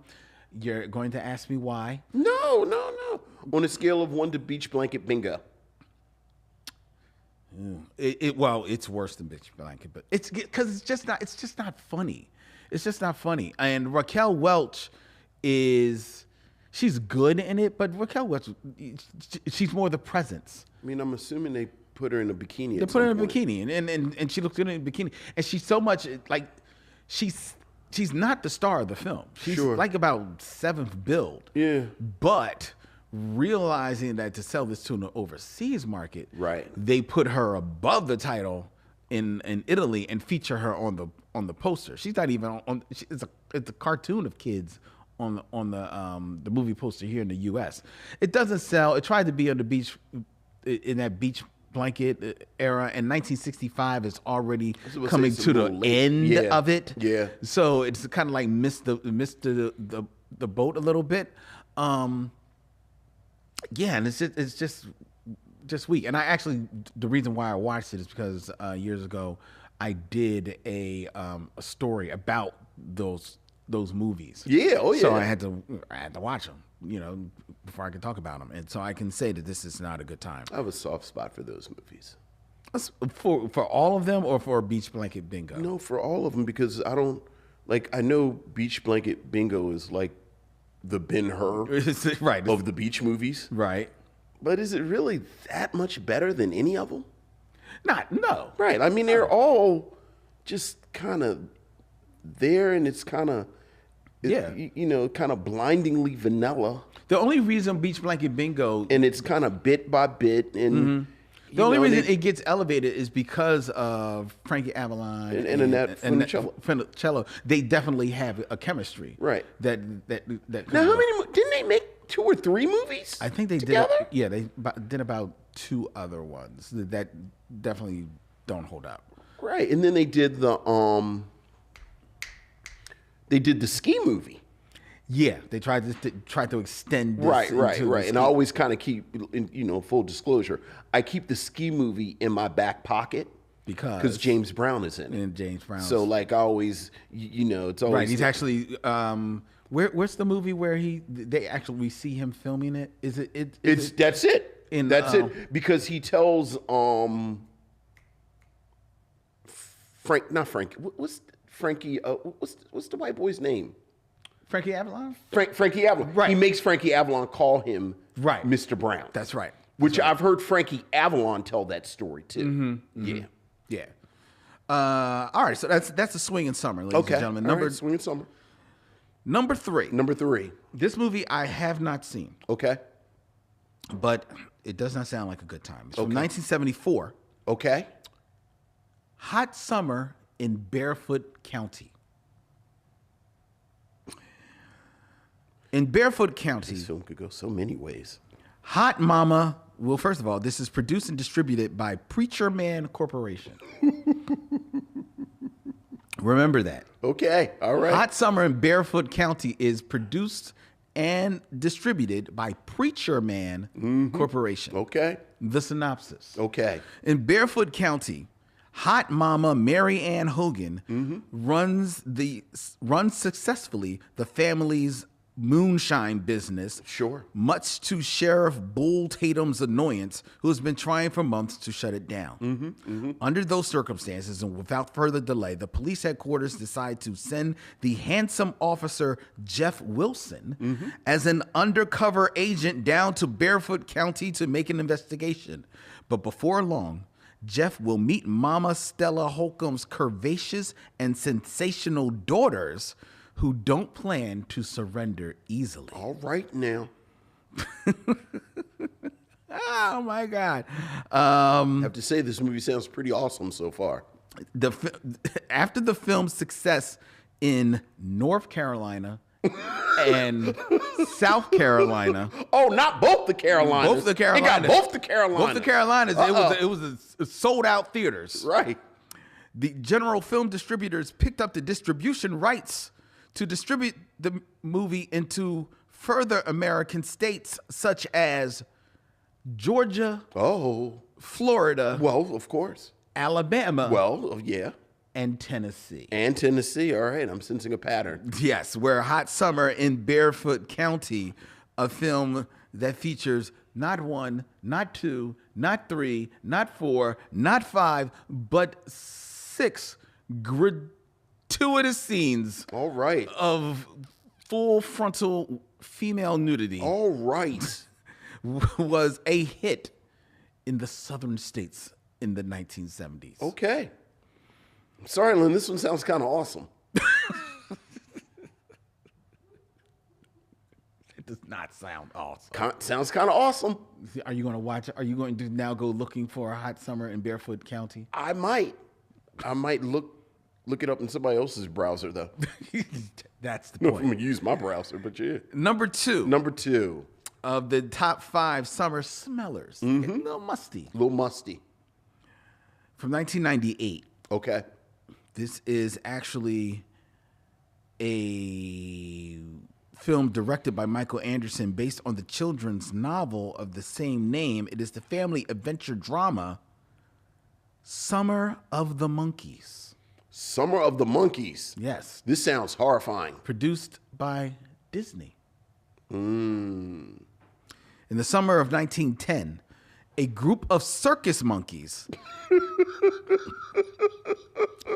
You're going to ask me why? No. On a scale of 1 to beach blanket bingo. Well, it's worse than beach blanket, but it's because it's just not funny. It's just not funny. And Raquel Welch she's good in it, but Raquel Welch, she's more the presence. I mean, I'm assuming they put her in a bikini. They put her in a bikini, and she looks good in a bikini, and she's so much like she's not the star of the film. She's like about 7th build. Yeah. But realizing that to sell this to an overseas market, right, they put her above the title in Italy and feature her on the poster. She's not even on. It's a cartoon of kids on the movie poster here in the U.S. It doesn't sell. It tried to be on the beach in that beach blanket era, and 1965 is already coming to the end of it. Yeah. So it's kind of like missed the boat a little bit. Yeah, and it's just weak. And I actually, the reason why I watched it is because years ago I did a story about those movies. Yeah, oh yeah. So I had to watch them, before I could talk about them, and so I can say that this is not a good time. I have a soft spot for those movies. For all of them, or for Beach Blanket Bingo? No, for all of them, because I don't I know Beach Blanket Bingo is like the Ben-Hur right of the beach movies, right? But is it really that much better than any of them? No. Right. I mean, they're all just kind of there, and it's kind of, kind of blindingly vanilla. The only reason Beach Blanket Bingo, and it's kind of bit by bit, and the only reason it gets elevated is because of Frankie Avalon and Annette Funicello. They definitely have a chemistry, right? That now, how many didn't they make 2 or 3 movies? I think they together? did. Yeah, they did about 2 other ones that definitely don't hold up. Right, and then they did the ski movie. Yeah, they tried to extend this right, and I always kind of keep, full disclosure, I keep the ski movie in my back pocket because James Brown is in it. and James Brown. So like I always, it's always right, he's actually where's the movie where we see him filming it? That's it. in, That's it because he tells not Frank. What's Frankie? What's the white boy's name? Frankie Avalon? Frankie Avalon. Right. He makes Frankie Avalon call him Right. Mr. Brown. That's right. Which I've heard Frankie Avalon tell that story too. Yeah. Yeah. All right, so that's a swinging summer, ladies and gentlemen. Swinging summer. Number three. Number 3. This movie I have not seen, Okay. but it does not sound like a good time. It's from 1974. Okay. Hot Summer in Barefoot County. In Barefoot County, This film could go so many ways. Hot Mama. Well, first of all, this is produced and distributed by Preacher Man Corporation. Remember that. Okay. All right. Hot Summer in Barefoot County is produced and distributed by Preacher Man Corporation. Okay. The synopsis. Okay. In Barefoot County, hot mama Mary Ann Hogan runs successfully the family's moonshine business. Sure. Much to Sheriff Bull Tatum's annoyance, who has been trying for months to shut it down. Under those circumstances, and without further delay, the police headquarters decide to send the handsome officer Jeff Wilson as an undercover agent down to Barefoot County to make an investigation. But before long, Jeff will meet Mama Stella Holcomb's curvaceous and sensational daughters, who don't plan to surrender easily. All right now. Oh my God! I have to say this movie sounds pretty awesome so far. After the film's success in North Carolina and South Carolina. Oh, not both the Carolinas. Both the Carolinas. It got both the Carolinas. Both the Carolinas. It was sold out theaters. Right. The General Film Distributors picked up the distribution rights to distribute the movie into further American states such as Georgia, Florida, well, of course. Alabama, Well, yeah. and Tennessee. And Tennessee. All right, I'm sensing a pattern. Yes, where Hot Summer in Barefoot County, a film that features not 1, not 2, not 3, not 4, not 5, but 6 gratuitous scenes All right. of full frontal female nudity All right. was a hit in the southern states in the 1970s. Okay. I'm sorry, Lynn. This one sounds kind of awesome. It does not sound awesome. Sounds kind of awesome. Are you going to watch it? Are you going to now go looking for a Hot Summer in Barefoot County? I might look it up in somebody else's browser, though. That's the No, I'm point. going to use my browser, but yeah. Number 2 Number 2. of the top 5 summer smellers. A little musty. A little musty. From 1998. Okay. This is actually a film directed by Michael Anderson based on the children's novel of the same name. It is the family adventure drama Summer of the Monkeys. Summer of the Monkeys. Yes. This sounds horrifying. Produced by Disney. In the summer of 1910, a group of circus monkeys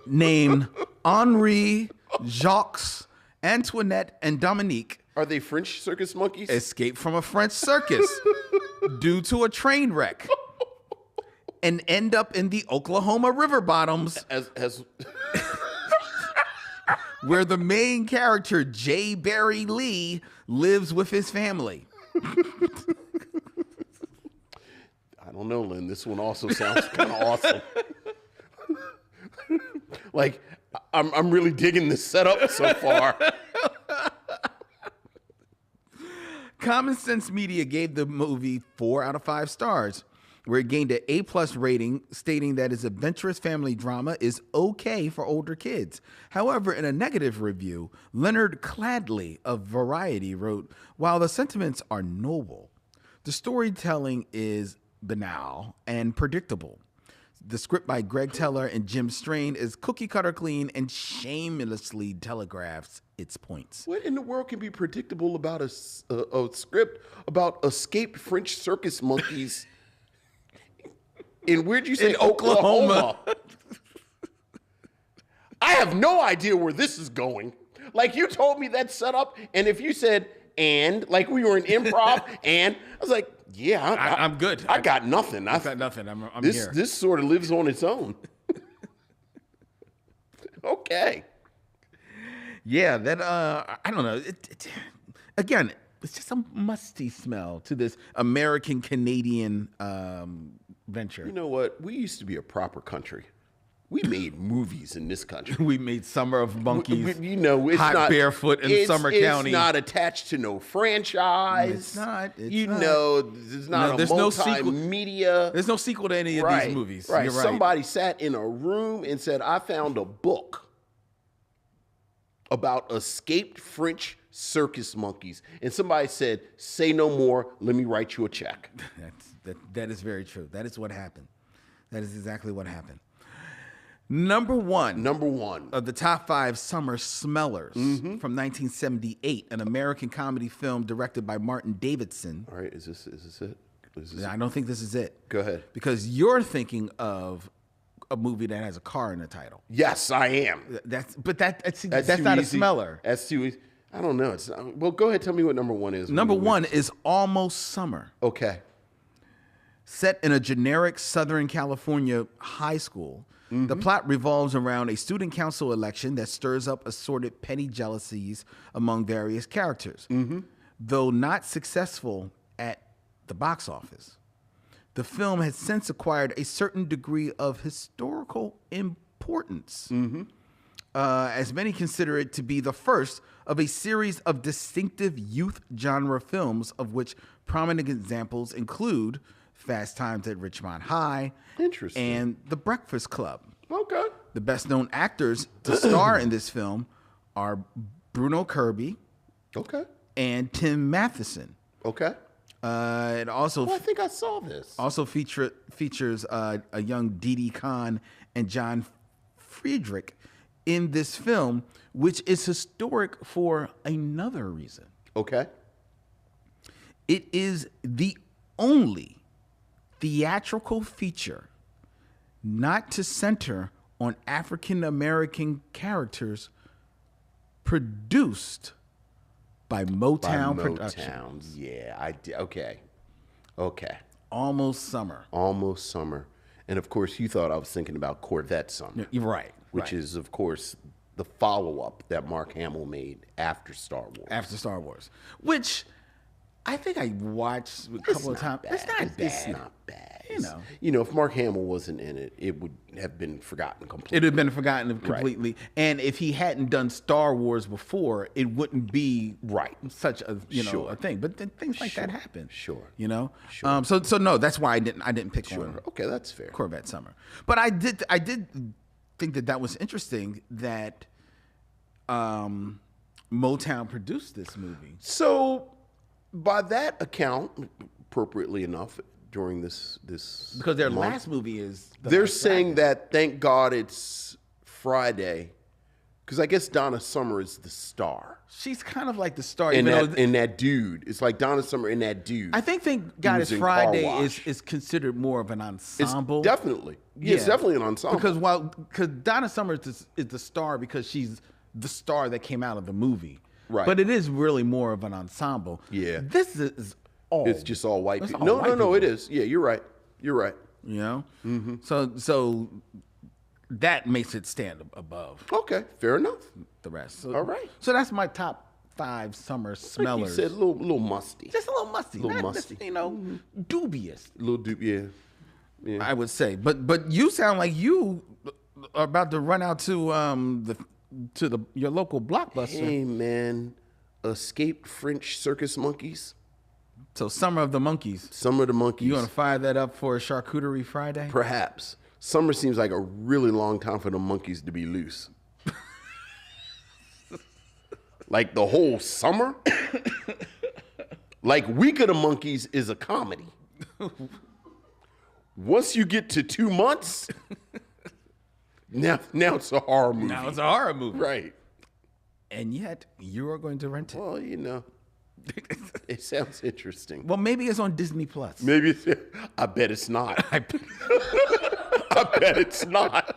named Henri, Jacques, Antoinette, and Dominique Are they French circus monkeys? escaped from a French circus due to a train wreck and end up in the Oklahoma River bottoms, As where the main character, J. Barry Lee, lives with his family. I don't know, Lynn. This one also sounds kind of awesome. Like, I'm really digging this setup so far. Common Sense Media gave the movie 4 out of 5 stars, where it gained an A+ rating, stating that its adventurous family drama is okay for older kids. However, in a negative review, Leonard Cladley of Variety wrote, "While the sentiments are noble, the storytelling is banal and predictable. The script by Greg Teller and Jim Strain is cookie cutter clean and shamelessly telegraphs its points. What in the world can be predictable about a script about escaped French circus monkeys? And where'd you say? In Oklahoma. I have no idea where this is going. Like, you told me that setup, and if you said, and, like we were in improv, and, I was like, yeah, I'm good. I got nothing. I got nothing. I'm this, here. This sort of lives on its own. Okay. Yeah, that, I don't know. Again, it's just a musty smell to this American-Canadian venture. You know what? We used to be a proper country. We made movies in this country. We made Summer of Monkeys. You know, it's Hot not Barefoot in Summer County. It's not attached to no franchise. It's not. You know, there's not there's a no sequel. multimedia. There's no sequel to any of these movies. Right. You're right. Somebody sat in a room and said, I found a book about escaped French circus monkeys. And somebody said, say no more. Let me write you a check. That is very true. That is what happened. That is exactly what happened. Number one of the top 5 summer smellers from 1978, an American comedy film directed by Martin Davidson. All right, is this it? I don't think this is it. Go ahead. Because you're thinking of a movie that has a car in the title. Yes, I am. That's not too a easy. smeller. That's too easy. I don't know. Well, go ahead. Tell me what number 1 is. Number 1 is Almost Summer. Okay. Set in a generic Southern California high school, the plot revolves around a student council election that stirs up assorted petty jealousies among various characters. Though not successful at the box office, the film has since acquired a certain degree of historical importance, as many consider it to be the first of a series of distinctive youth genre films, of which prominent examples include Fast Times at Ridgemont High, Interesting. and The Breakfast Club. Okay. The best known actors to star in this film are Bruno Kirby Okay. and Tim Matheson. Okay. It also I think I saw this. also features a young Didi Khan and John Friedrich in this film, which is historic for another reason. Okay. It is the only theatrical feature not to center on African American characters produced by Motown Productions. Yeah, I did. Okay. Okay. Almost Summer. Almost Summer. And of course, you thought I was thinking about Corvette Summer. You're right. Which is, of course, the follow-up that Mark Hamill made after Star Wars. After Star Wars. Which I think I watched a couple of times. Bad. It's not bad. It's not bad. You know. If Mark Hamill wasn't in it, it would have been forgotten completely. It would have been forgotten completely. Right. And if he hadn't done Star Wars before, it wouldn't be such a a thing. But then things like that happen. Sure. You know? Sure. So no, that's why I didn't pick on Okay, that's fair. Corvette Summer. But I did think that was interesting that Motown produced this movie. So by that account, appropriately enough, during this because their month, last movie is they're saying that thank God it's Friday, because I guess Donna Summer is the star. She's kind of like the star in that dude. It's like Donna Summer in that dude. I think thank God it's Friday is considered more of an ensemble. It's definitely it's definitely an ensemble because Donna Summer is the star because she's the star that came out of the movie. Right. But it is really more of an ensemble. Yeah. This is all. It's just all white people. No, it is. Yeah, you're right. You're right. You know? Mm-hmm. So that makes it stand above. Okay, fair enough. The rest. So, all right. So that's my top 5 summer smellers. Like you said, a little musty. Just a little musty. Musty. Dubious. A little dubious. Yeah. I would say. But you sound like you are about to run out to your local Blockbuster. Hey man, escaped French circus monkeys. So Summer of the Monkeys. Summer of the Monkeys. You want to fire that up for a Charcuterie Friday? Perhaps. Summer seems like a really long time for the monkeys to be loose. Like the whole summer? Like Week of the Monkeys is a comedy. Once you get to 2 months, now it's a horror movie. Now it's a horror movie. Right. And yet, you are going to rent it. Well, it sounds interesting. Well, maybe it's on Disney Plus. Maybe I bet it's not. I bet it's not.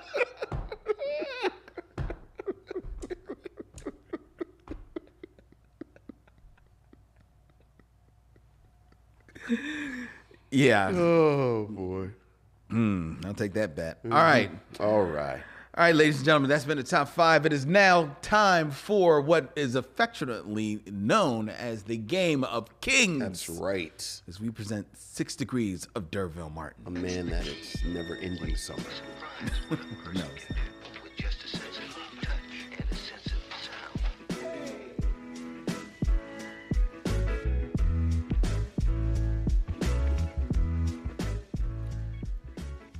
Yeah. Oh, boy. I'll take that bet. All right. All right. All right, ladies and gentlemen, that's been the top 5. It is now time for what is affectionately known as the Game of Kings. That's right. As we present 6 Degrees of Derville A Martin. man that it's never ending summer. No. With just a sense of touch and a sense of sound.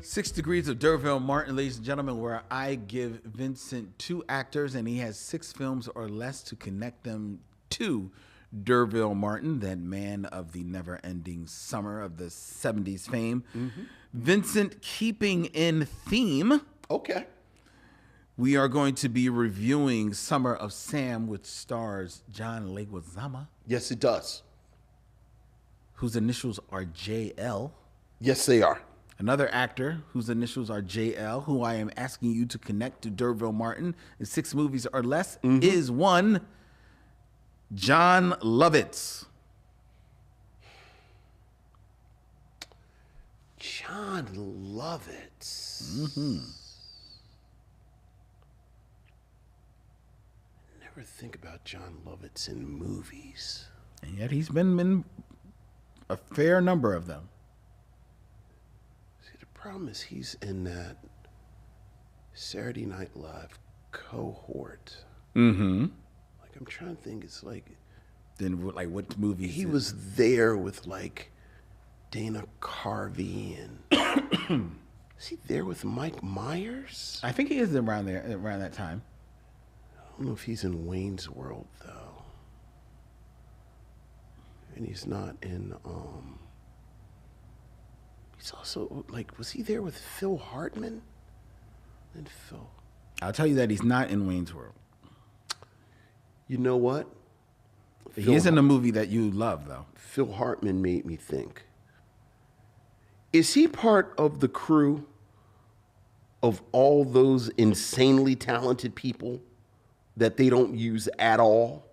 6 Degrees of Derville Martin, ladies and gentlemen, where I give Vincent 2 actors and he has 6 films or less to connect them to Derville Martin, that man of the never-ending summer of the 70s fame. Vincent, keeping in theme, Okay. we are going to be reviewing Summer of Sam, which stars John Leguizamo, Yes, it does. whose initials are JL. Yes, they are. Another actor whose initials are JL, who I am asking you to connect to Derville Martin in 6 movies or less, is one John Lovitz. John Lovitz. Never think about John Lovitz in movies. And yet he's been in a fair number of them. See, the problem is he's in that Saturday Night Live cohort. Like, I'm trying to think. It's like Then, like, what movies? he was there with like Dana Carvey and is he there with Mike Myers? I think he is around there, around that time. I don't know if he's in Wayne's World though. And he's not in he's also like, was he there with Phil Hartman? And Phil. I'll tell you that he's not in Wayne's World. You know what? He is in a movie that you love, though. Phil Hartman made me think. Is he part of the crew of all those insanely talented people that they don't use at all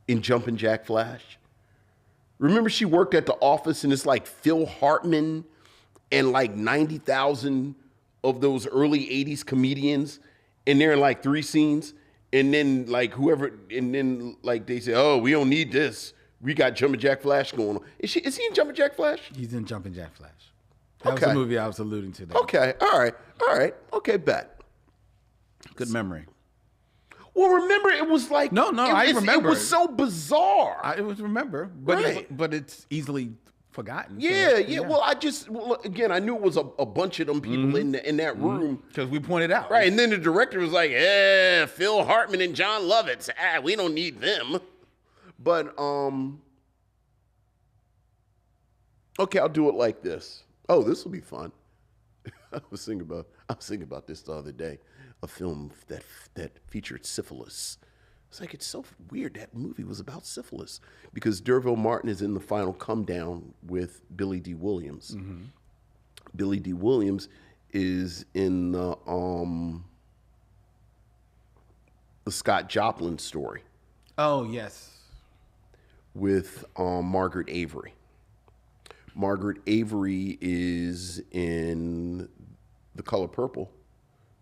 in Jumpin' Jack Flash? Remember she worked at the office and it's like Phil Hartman and like 90,000 of those early 80s comedians, and they're in like 3 scenes. And then like whoever, and then like they say, oh, we don't need this. We got Jumpin' Jack Flash going on. Is he in Jumpin' Jack Flash? He's in Jumpin' Jack Flash. That was Okay. the movie I was alluding to there. Okay, all right. Okay, bet. Good memory. Well, remember it was like No, I remember. It was so bizarre. I was remember, but Right. but it's easily forgotten. so, yeah. Well, again, I knew it was a bunch of them people in that room. because we pointed out. Right, and then the director was like, Phil Hartman and John Lovitz. We don't need them. But, okay, I'll do it like this. Oh, this will be fun. I was thinking about this the other day, a film that featured syphilis. It's like, it's so weird that movie was about syphilis because Derville Martin is in the final come down with Billy D. Williams. Billy D. Williams is in the Scott Joplin story Oh yes. with Margaret Avery. Margaret Avery is in The Color Purple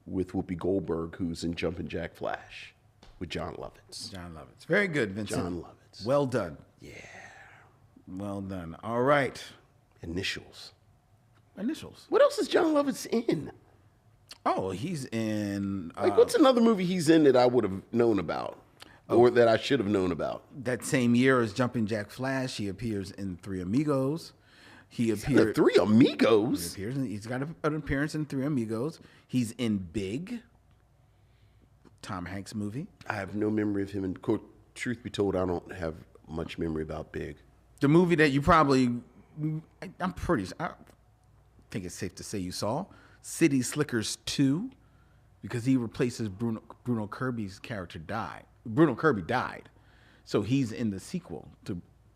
with Whoopi Goldberg, who's in Jumpin' Jack Flash with John Lovitz. John Lovitz. Very good, Vincent. John Lovitz. Well done. Yeah. Well done. All right. Initials. Initials. What else is John Lovitz in? Oh, he's in Like, what's another movie he's in that I would have known about or that I should have known about? that same year as Jumpin' Jack Flash. He appears in Three Amigos. He The appeared. Three Amigos. He's got an appearance in Three Amigos. He's in Big, Tom Hanks movie. I have no memory of him. And truth be told, I don't have much memory about Big. The movie that you probably, I'm pretty. think it's safe to say you saw, City Slickers 2, because he replaces Bruno Kirby's character died. Bruno Kirby died. So he's in the sequel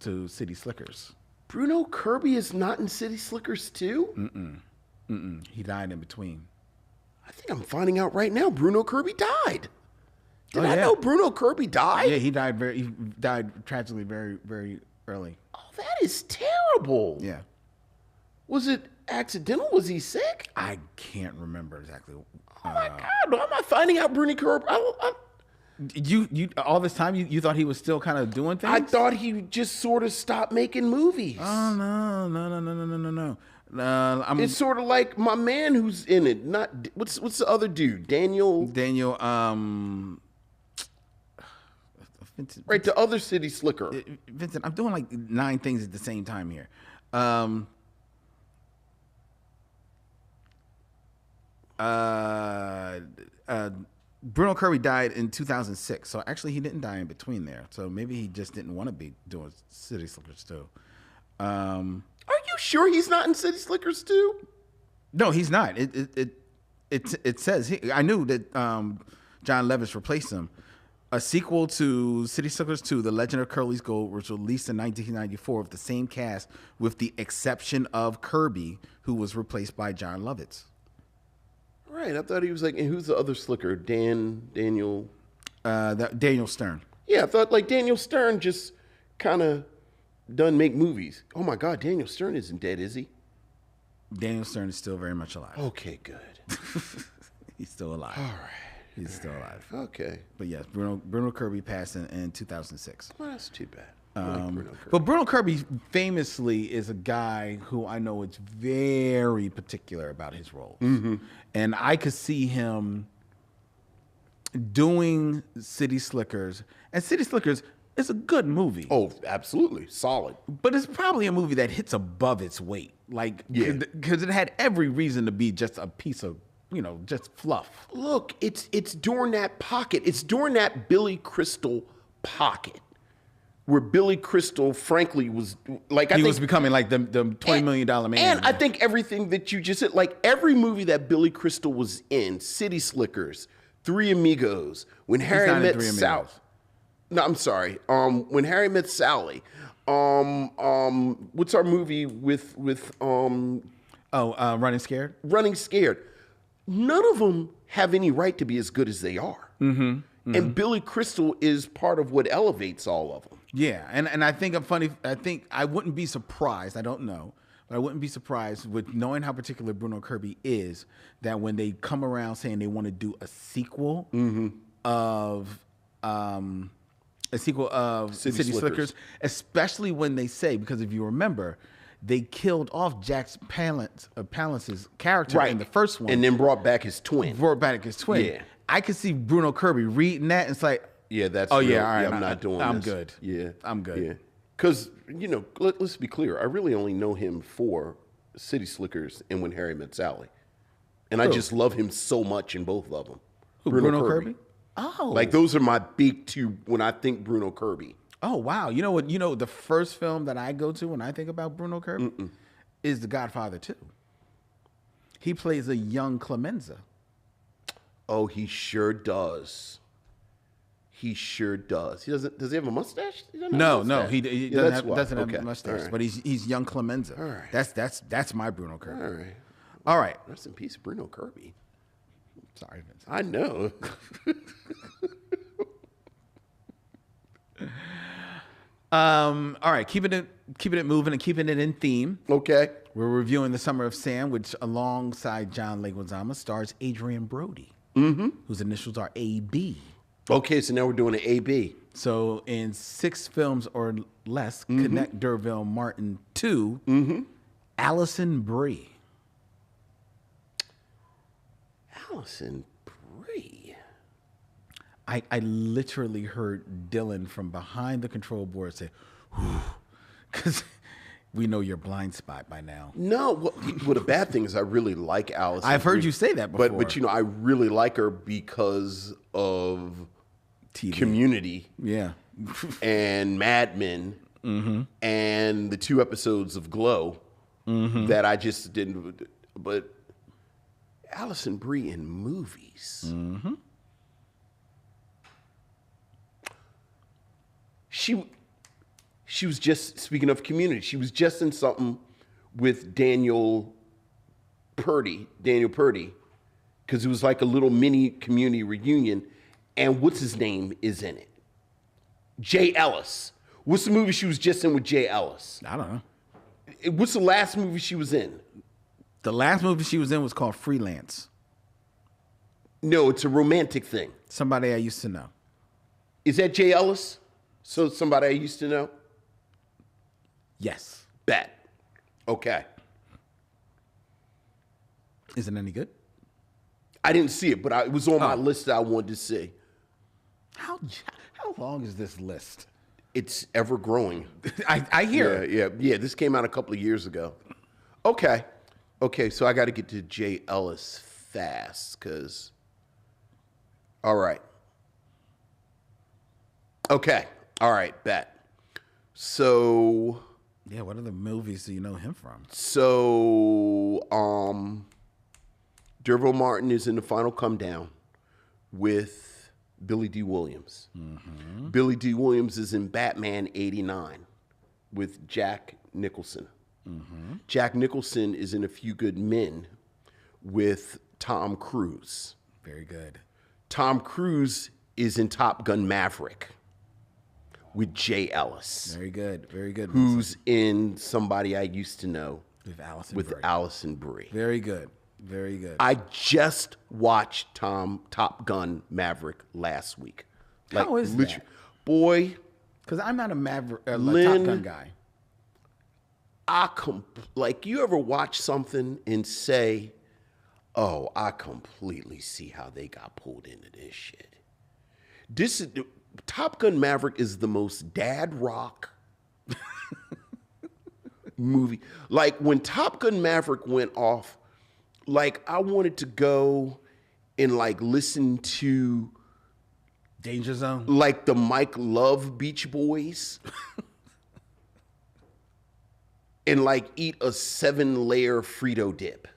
to City Slickers. Bruno Kirby is not in City Slickers 2? He died in between. I think I'm finding out right now Bruno Kirby died. Did I yeah. know Bruno Kirby died? Yeah, he died tragically very, very early. Oh, that is terrible. Yeah. Was it accidental? Was he sick? I can't remember exactly. Oh my God! Am I finding out Bruno Kirby? You all this time you thought he was still kind of doing things? I thought he just sort of stopped making movies. Oh no. It's sort of like my man who's in it. Not what's the other dude? Daniel. Vincent, Right, the other City Slicker. Vincent, I'm doing like 9 things at the same time here. Bruno Kirby died in 2006, so actually he didn't die in between there. So maybe he just didn't want to be doing City Slickers too. Are you sure he's not in City Slickers 2? No, he's not. It says I knew that John Levis replaced him. A sequel to City Slickers 2, The Legend of Curly's Gold, was released in 1994 with the same cast, with the exception of Kirby, who was replaced by John Lovitz. Right, I thought he was like, and who's the other Slicker? Daniel? Daniel Stern. Yeah, I thought like Daniel Stern just kind of done make movies. Oh my God, Daniel Stern isn't dead, is he? Daniel Stern is still very much alive. Okay, good. He's still alive. All right. He's still alive. Okay. But yes, Bruno Kirby passed in 2006. Well, that's too bad. I like Bruno Kirby. But Bruno Kirby famously is a guy who I know is very particular about his roles. Mm-hmm. And I could see him doing City Slickers. And City Slickers is a good movie. Oh, absolutely. Solid. But it's probably a movie that hits above its weight. Like, because it had every reason to be just a piece of, just fluff. Look, it's during that pocket. It's during that Billy Crystal pocket where Billy Crystal, frankly, was like, He was becoming like the $20 million man. And I think everything that you just said, like every movie that Billy Crystal was in, City Slickers, Three Amigos, When Harry Met Sally. No, I'm sorry. When Harry Met Sally. What's our movie with Running Scared? Running Scared. None of them have any right to be as good as they are. Mm-hmm, mm-hmm. And Billy Crystal is part of what elevates all of them. Yeah, and I think I think I wouldn't be surprised, I don't know, but I wouldn't be surprised with knowing how particular Bruno Kirby is, that when they come around saying they want to do a sequel of City Slickers, especially when they say, because if you remember, they killed off Jack Palance's character in the first one. And then brought back his twin. Yeah. I could see Bruno Kirby reading that and it's like, yeah, that's all right, I'm not doing I'm this. good. Yeah. I'm good. Yeah. Because, let's be clear. I really only know him for City Slickers and When Harry Met Sally. And I just love him so much in both of them. Who, Bruno Kirby? Oh. Like, those are my big two when I think Bruno Kirby. Oh, wow. You know what? The first film that I go to when I think about Bruno Kirby is The Godfather 2. He plays a young Clemenza. Oh, he sure does. He sure does. Does he have a mustache? No, he doesn't have okay. a mustache, Right. but he's young Clemenza. All right. That's my Bruno Kirby. All right. All right. Rest in peace, Bruno Kirby. Sorry, Vincent. I know. All right, keeping it moving and keeping it in theme. Okay. We're reviewing The Summer of Sam, which alongside John Leguizamo stars Adrian Brody, whose initials are AB. Okay, so now we're doing an AB. So in 6 films or less, connect Derville Martin to Alison Brie. Alison Brie. I literally heard Dylan from behind the control board say, whew, because we know your blind spot by now. No, what the bad thing is I really like Alison I've heard Brie, you say that before. But I really like her because of TV. Community. Yeah. And Mad Men. And the 2 episodes of Glow that I just didn't. But Allison Brie in movies. Mm-hmm. She was just, speaking of Community, she was just in something with Daniel Purdy, because it was like a little mini Community reunion, and what's his name is in it? Jay Ellis. What's the movie she was just in with Jay Ellis? I don't know. What's the last movie she was in? The last movie she was in was called Freelance. No, it's a romantic thing. Somebody I used to know. Is that Jay Ellis? So somebody I used to know? Yes. Bet. Okay. Is it any good? I didn't see it, but it was on my list that I wanted to see. How long is this list? It's ever growing. I hear it. Yeah. This came out a couple of years ago. Okay, so I got to get to Jay Ellis fast, because. All right. Okay. All right. Bet. So. Yeah. What other movies do you know him from? So, Derville Martin is in The Final Come Down with Billy D. Williams. Mm-hmm. Billy D. Williams is in Batman 89 with Jack Nicholson. Mm-hmm. Jack Nicholson is in A Few Good Men with Tom Cruise. Very good. Tom Cruise is in Top Gun Maverick with Jay Ellis. Very good. Very good. Who's in Somebody I Used to Know with Allison Brie. Very good. Very good. I just watched Top Gun Maverick last week. How is that? Boy. Because I'm not a Top Gun guy. You ever watch something and say, oh, I completely see how they got pulled into this shit. Top Gun Maverick is the most dad rock movie. Like, when Top Gun Maverick went off, like, I wanted to go and, like, listen to Danger Zone, like the Mike Love Beach Boys, and, like, eat a 7-layer Frito dip.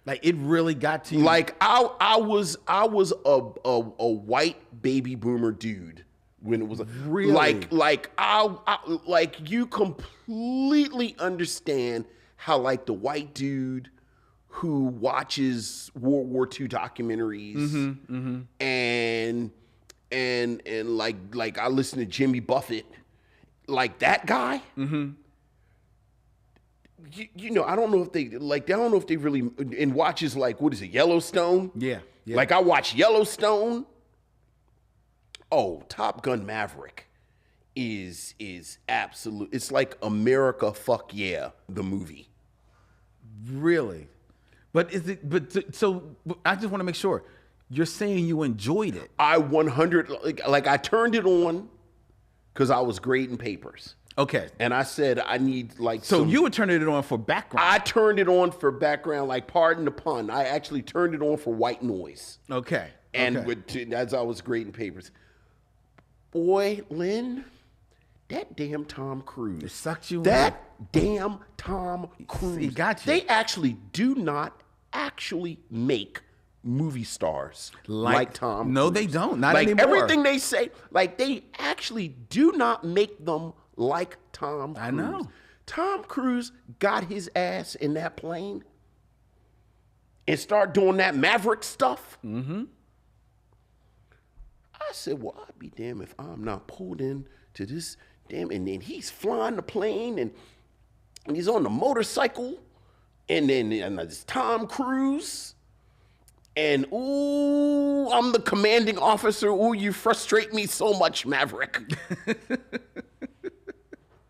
Like, it really got to you. Like, I was a white baby boomer dude when it was really like you completely understand how, like, the white dude who watches World War II documentaries and like I listen to Jimmy Buffett, like that guy. Mm-hmm. You know, I don't know if they really, and watches, like, what is it, Yellowstone? Yeah. Like, I watch Yellowstone. Oh, Top Gun Maverick is absolute. It's like America, fuck yeah, the movie. Really? But so I just want to make sure. You're saying you enjoyed it. I 100, like I turned it on because I was grading papers. Okay. And I said, I need, like, so you were turning it on for background. I turned it on for background, like, pardon the pun. I actually turned it on for white noise. Okay. And as I was grading papers. Boy, Lynn, that damn Tom Cruise. It sucked you in. That damn Tom Cruise. He got you. They actually do not make movie stars like Tom Cruise. No, they don't. Not like anymore. Everything they say, like, they actually do not make them like Tom Cruise. I know. Tom Cruise got his ass in that plane and started doing that Maverick stuff. Mm-hmm. I said, well, I'd be damned if I'm not pulled in to this damn. And then he's flying the plane and he's on the motorcycle. And then it's Tom Cruise. And, ooh, I'm the commanding officer. Ooh, you frustrate me so much, Maverick.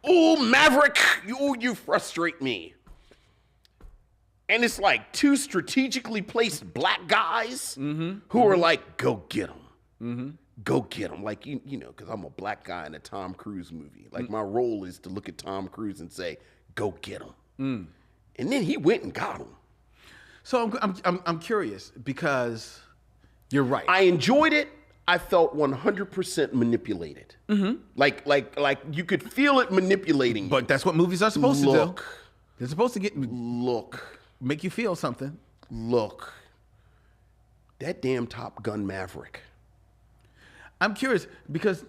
Ooh, Maverick, you frustrate me. And it's like two strategically placed black guys who are like, go get him. Mm-hmm. Go get him. Like, you know, because I'm a black guy in a Tom Cruise movie. Like, my role is to look at Tom Cruise and say, go get him. Mm. And then he went and got him. So I'm curious, because you're right. I enjoyed it. I felt 100% manipulated. Mm-hmm. Like you could feel it manipulating you. But that's what movies are supposed to do. They're supposed to get... Look. make you feel something. Look, that damn Top Gun Maverick. I'm curious because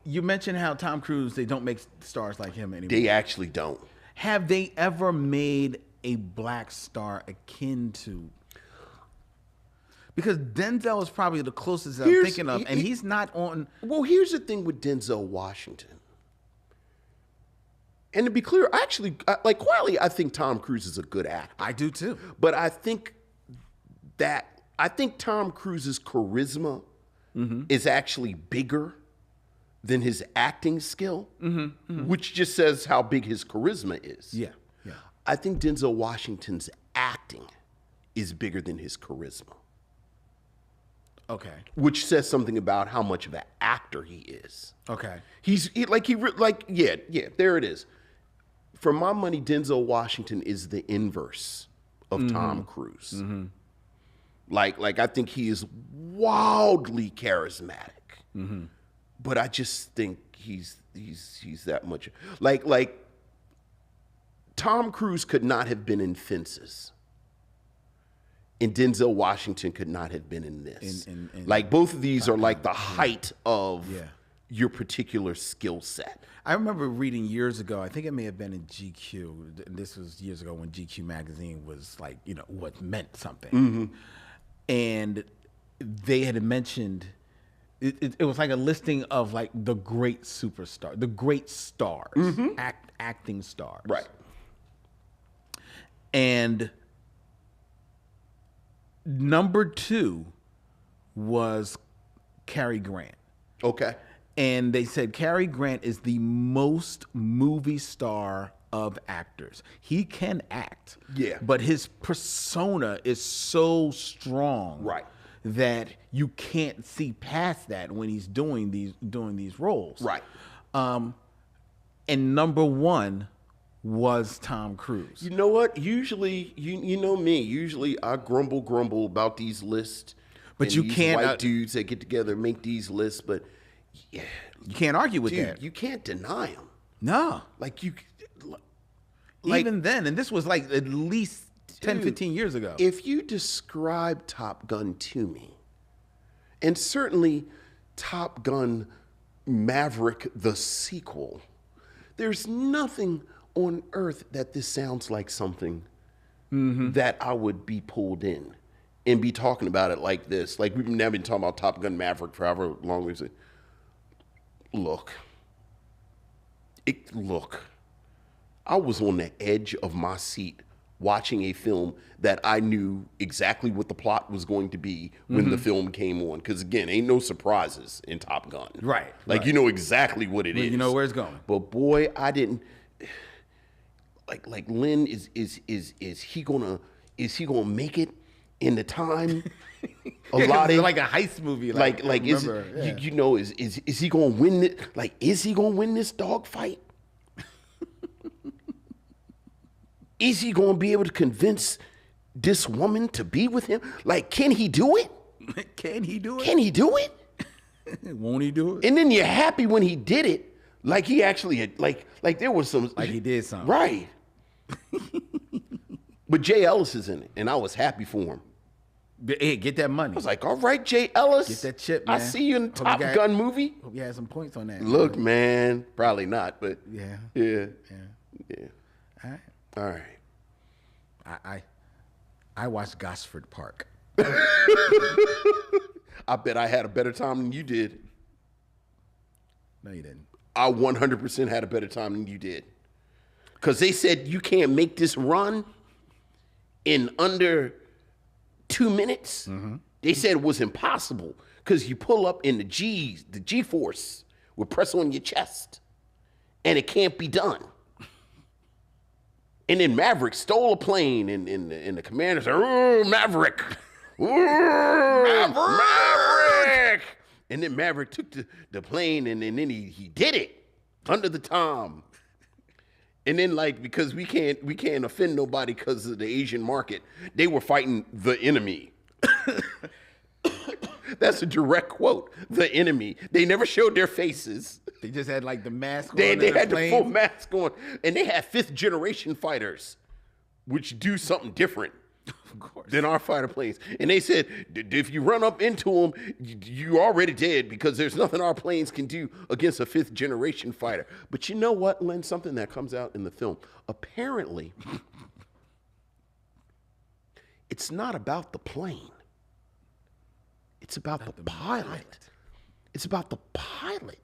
you mentioned how Tom Cruise, they don't make stars like him anymore. They actually don't. Have they ever made a black star akin to? Because Denzel is probably the closest I'm thinking of, and he's not on. Well, here's the thing with Denzel Washington. And to be clear, actually, like quietly, I think Tom Cruise is a good actor. I do too. But I think Tom Cruise's charisma is actually bigger than his acting skill, which just says how big his charisma is. Yeah. I think Denzel Washington's acting is bigger than his charisma. Okay. Which says something about how much of an actor he is. Okay. There it is. For my money, Denzel Washington is the inverse of Tom Cruise. Like I think he is wildly charismatic, but I just think he's that much. Like Tom Cruise could not have been in Fences. And Denzel Washington could not have been in this. Like both of these are like the height of your particular skill set. I remember reading years ago, I think it may have been in GQ. This was years ago when GQ magazine was like, what meant something. And they had mentioned, it was like a listing of like the great superstar, the great stars, acting stars. Right. And number 2 was Cary Grant. Okay. And they said Cary Grant is the most movie star of actors. He can act. Yeah. But his persona is so strong. Right. That you can't see past that when he's doing these roles. Right. And number 1 was Tom Cruise. You know what? Usually, you know me. Usually, I grumble about these lists. But and you these can't. White dudes that get together and make these lists. But yeah, You can't argue with dude, that. you can't deny them. No. Like you, Even then, and this was like at least 10, dude, 15 years ago. If you describe Top Gun to me, and certainly Top Gun Maverick, the sequel, there's nothing on earth that this sounds like something that I would be pulled in and be talking about it like this. Like we've now been talking about Top Gun Maverick for however long we've said. Look, I was on the edge of my seat watching a film that I knew exactly what the plot was going to be when the film came on. Because again, ain't no surprises in Top Gun. Right. Like you know exactly what it is. You know where it's going. But boy, I didn't. Like Lynn, is he gonna make it in the time allotted? Like a heist movie. Is he gonna win it? Like, is he gonna win this dog fight? Is he gonna be able to convince this woman to be with him? Like, can he do it? Can he do it? Can he do it? Won't he do it? And then you're happy when he did it. Like he actually like there was some Like he did something. Right. But Jay Ellis is in it, and I was happy for him. Hey, get that money. I was like, all right, Jay Ellis. Get that chip, man. I see you in the Hope you Top got- Gun movie. Hope you had some points on that. Look, man, probably not, but Yeah. yeah. All right. All right. I watched Gosford Park. I bet I had a better time than you did. No, you didn't. I 100% had a better time than you did. Because they said you can't make this run in under 2 minutes. They said it was impossible because you pull up in the G-force will press on your chest, and it can't be done. And then Maverick stole a plane, and the commander said, "Oh, Maverick! Maverick!" And then Maverick took the plane, and then he did it under the Tom. And then, like, because we can't offend nobody because of the Asian market, they were fighting the enemy. That's a direct quote. The enemy. They never showed their faces. They just had like the mask on. They and had the plane. full mask on, and they had 5th generation fighters which do something different Of course. than our fighter planes. And they said, if you run up into them, you already dead because there's nothing our planes can do against a 5th generation fighter. But you know what, Len? Something that comes out in the film. Apparently, it's not about the plane. It's about the pilot. It's about the pilot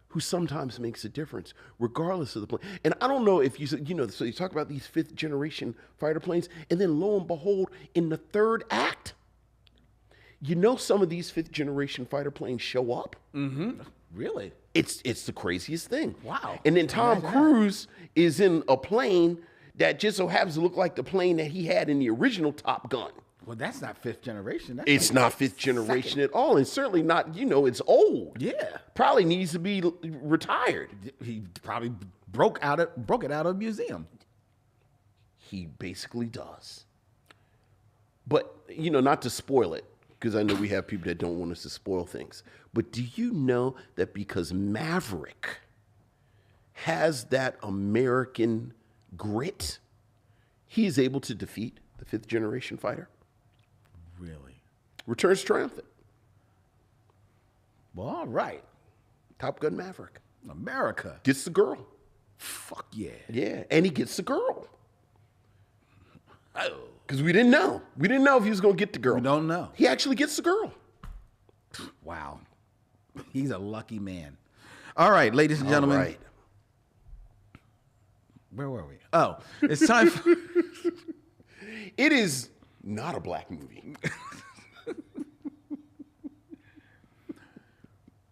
who sometimes makes a difference, regardless of the plane. And I don't know if you so you talk about these 5th generation fighter planes, and then lo and behold, in the 3rd act, some of these 5th generation fighter planes show up. Mm-hmm. Really? It's the craziest thing. Wow. And then Tom Cruise is in a plane that just so happens to look like the plane that he had in the original Top Gun. Well, that's not 5th generation. That's It's not 5th generation at all, and certainly not, it's old. Yeah. Probably needs to be retired. He probably broke it out of a museum. He basically does. But, not to spoil it, because I know we have people that don't want us to spoil things, but do you know that because Maverick has that American grit, he is able to defeat the 5th generation fighter? Really? Returns triumphant. Well, all right. Top Gun Maverick. America. Gets the girl. Fuck yeah. Yeah, and he gets the girl. Oh. Because we didn't know. We didn't know if he was going to get the girl. We don't know. He actually gets the girl. Wow. He's a lucky man. All right, ladies and gentlemen. All right. Where were we? Oh, it's time for... It is not a black movie.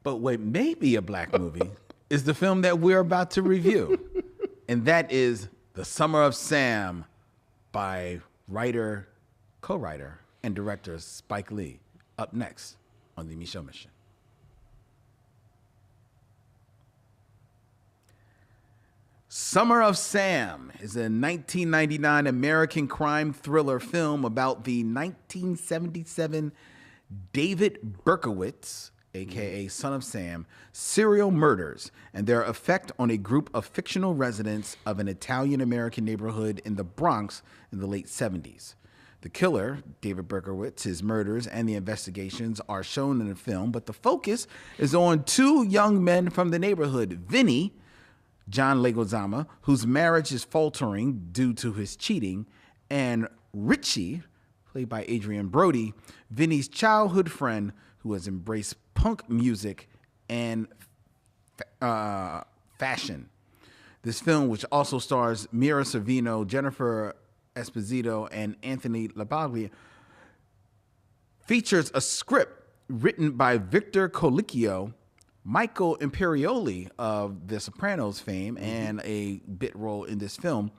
But what may be a black movie is the film that we're about to review. And that is The Summer of Sam by co-writer, and director Spike Lee. Up next on The Michelle Mission. Summer of Sam is a 1999 American crime thriller film about the 1977 David Berkowitz, a.k.a. Son of Sam, serial murders and their effect on a group of fictional residents of an Italian-American neighborhood in the Bronx in the late 70s. The killer, David Berkowitz, his murders, and the investigations are shown in the film, but the focus is on 2 young men from the neighborhood, Vinny, John Leguizamo, whose marriage is faltering due to his cheating, and Richie, played by Adrian Brody, Vinny's childhood friend who has embraced punk music and fashion. This film, which also stars Mira Sorvino, Jennifer Esposito, and Anthony LaPaglia, features a script written by Victor Colicchio, Michael Imperioli of The Sopranos fame, and a bit role in this film,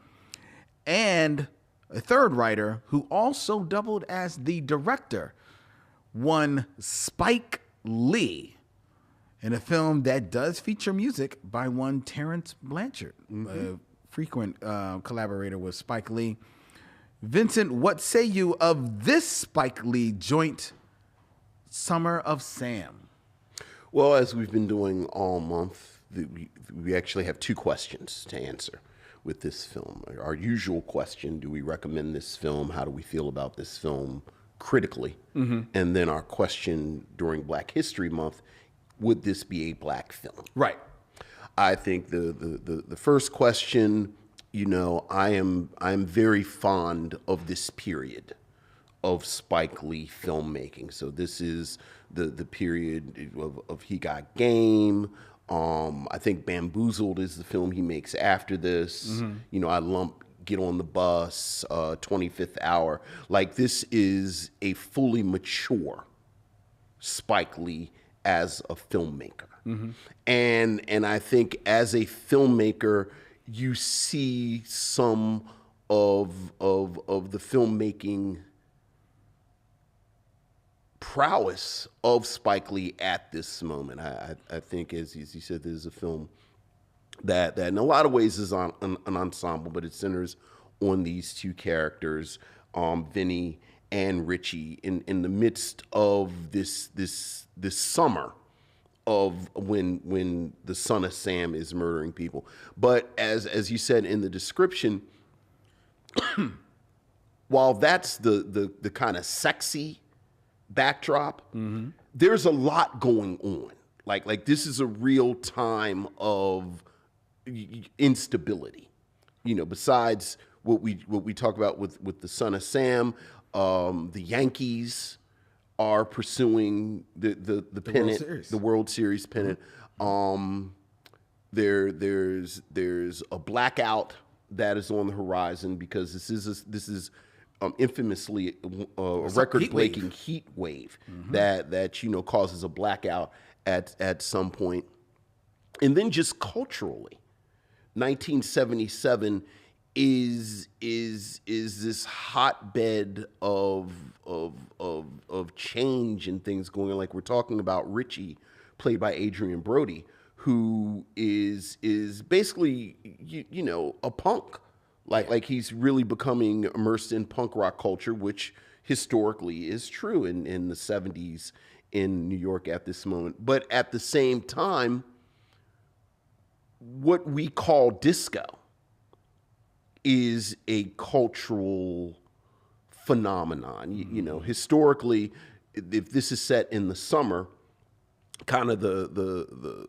and a third writer who also doubled as the director, one Spike Lee, in a film that does feature music by one Terrence Blanchard, a frequent collaborator with Spike Lee. Vincent, what say you of this Spike Lee joint, Summer of Sam? Well, as we've been doing all month, we actually have 2 questions to answer with this film. Our usual question, do we recommend this film? How do we feel about this film critically? And then our question during Black History Month, would this be a black film? Right. I think the first question, I'm very fond of this period of Spike Lee filmmaking. So this is the period of He Got Game. I think Bamboozled is the film he makes after this. I lump Get on the Bus, 25th Hour. Like, this is a fully mature Spike Lee as a filmmaker. And I think as a filmmaker, you see some of the filmmaking prowess of Spike Lee at this moment. I think, as you said, this is a film that in a lot of ways is on an ensemble, but it centers on these 2 characters, Vinny and Richie, in the midst of this summer of when the son of Sam is murdering people. But as you said in the description, while that's the kind of sexy backdrop, there's a lot going on. Like this is a real time of instability. Besides what we talk about with the Son of Sam, the Yankees are pursuing the pennant, the World Series pennant. There's a blackout that is on the horizon because this is infamously a record-breaking heat wave that causes a blackout at some point. And then just culturally, 1977 is this hotbed of change and things going on. Like we're talking about Richie, played by Adrian Brody, who is basically a punk. Like he's really becoming immersed in punk rock culture, which historically is true in the 70s in New York at this moment. But at the same time, what we call disco is a cultural phenomenon. Historically, if this is set in the summer, kind of the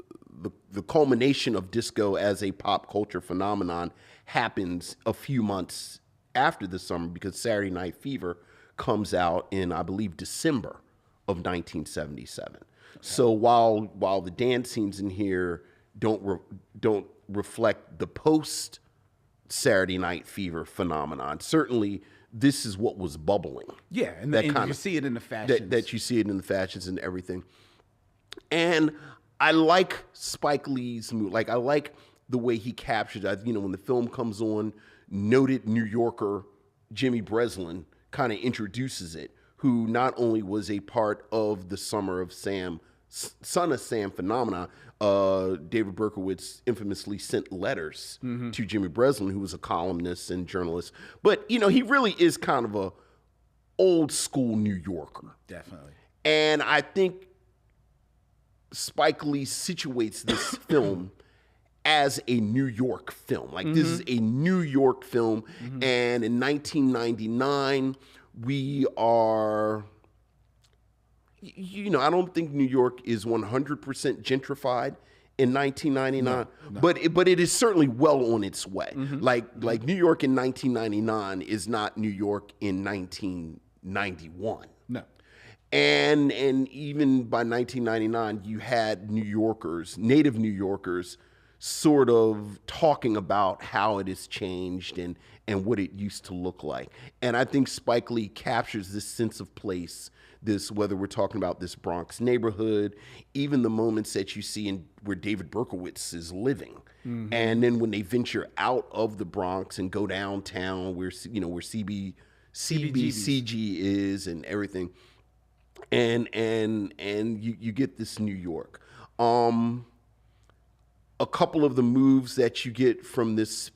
culmination of disco as a pop culture phenomenon happens a few months after the summer, because Saturday Night Fever comes out in, I believe, December of 1977. Okay. So while the dance scenes in here don't reflect the post Saturday Night Fever phenomenon, certainly this is what was bubbling. Yeah, and you see it in the fashions. That you see it in the fashions and everything. And I like Spike Lee's movie. Like, I like the way he captured it. When the film comes on, noted New Yorker Jimmy Breslin kind of introduces it, who not only was a part of the Summer of Sam, Son of Sam phenomenon. David Berkowitz infamously sent letters to Jimmy Breslin, who was a columnist and journalist. But, he really is kind of a old school New Yorker. Definitely. And I think Spike Lee situates this film as a New York film. Like, this is a New York film. And in 1999, we are, I don't think New York is 100% gentrified in 1999, no. But it is certainly well on its way. Like New York in 1999 is not New York in 1991. No. And even by 1999, you had New Yorkers, native New Yorkers, sort of talking about how it has changed and what it used to look like. And I think Spike Lee captures this sense of place, this, whether we're talking about this Bronx neighborhood, even the moments that you see in where David Berkowitz is living. And then when they venture out of the Bronx and go downtown where CBCG is and everything. And you get this New York. A couple of the moves that you get from this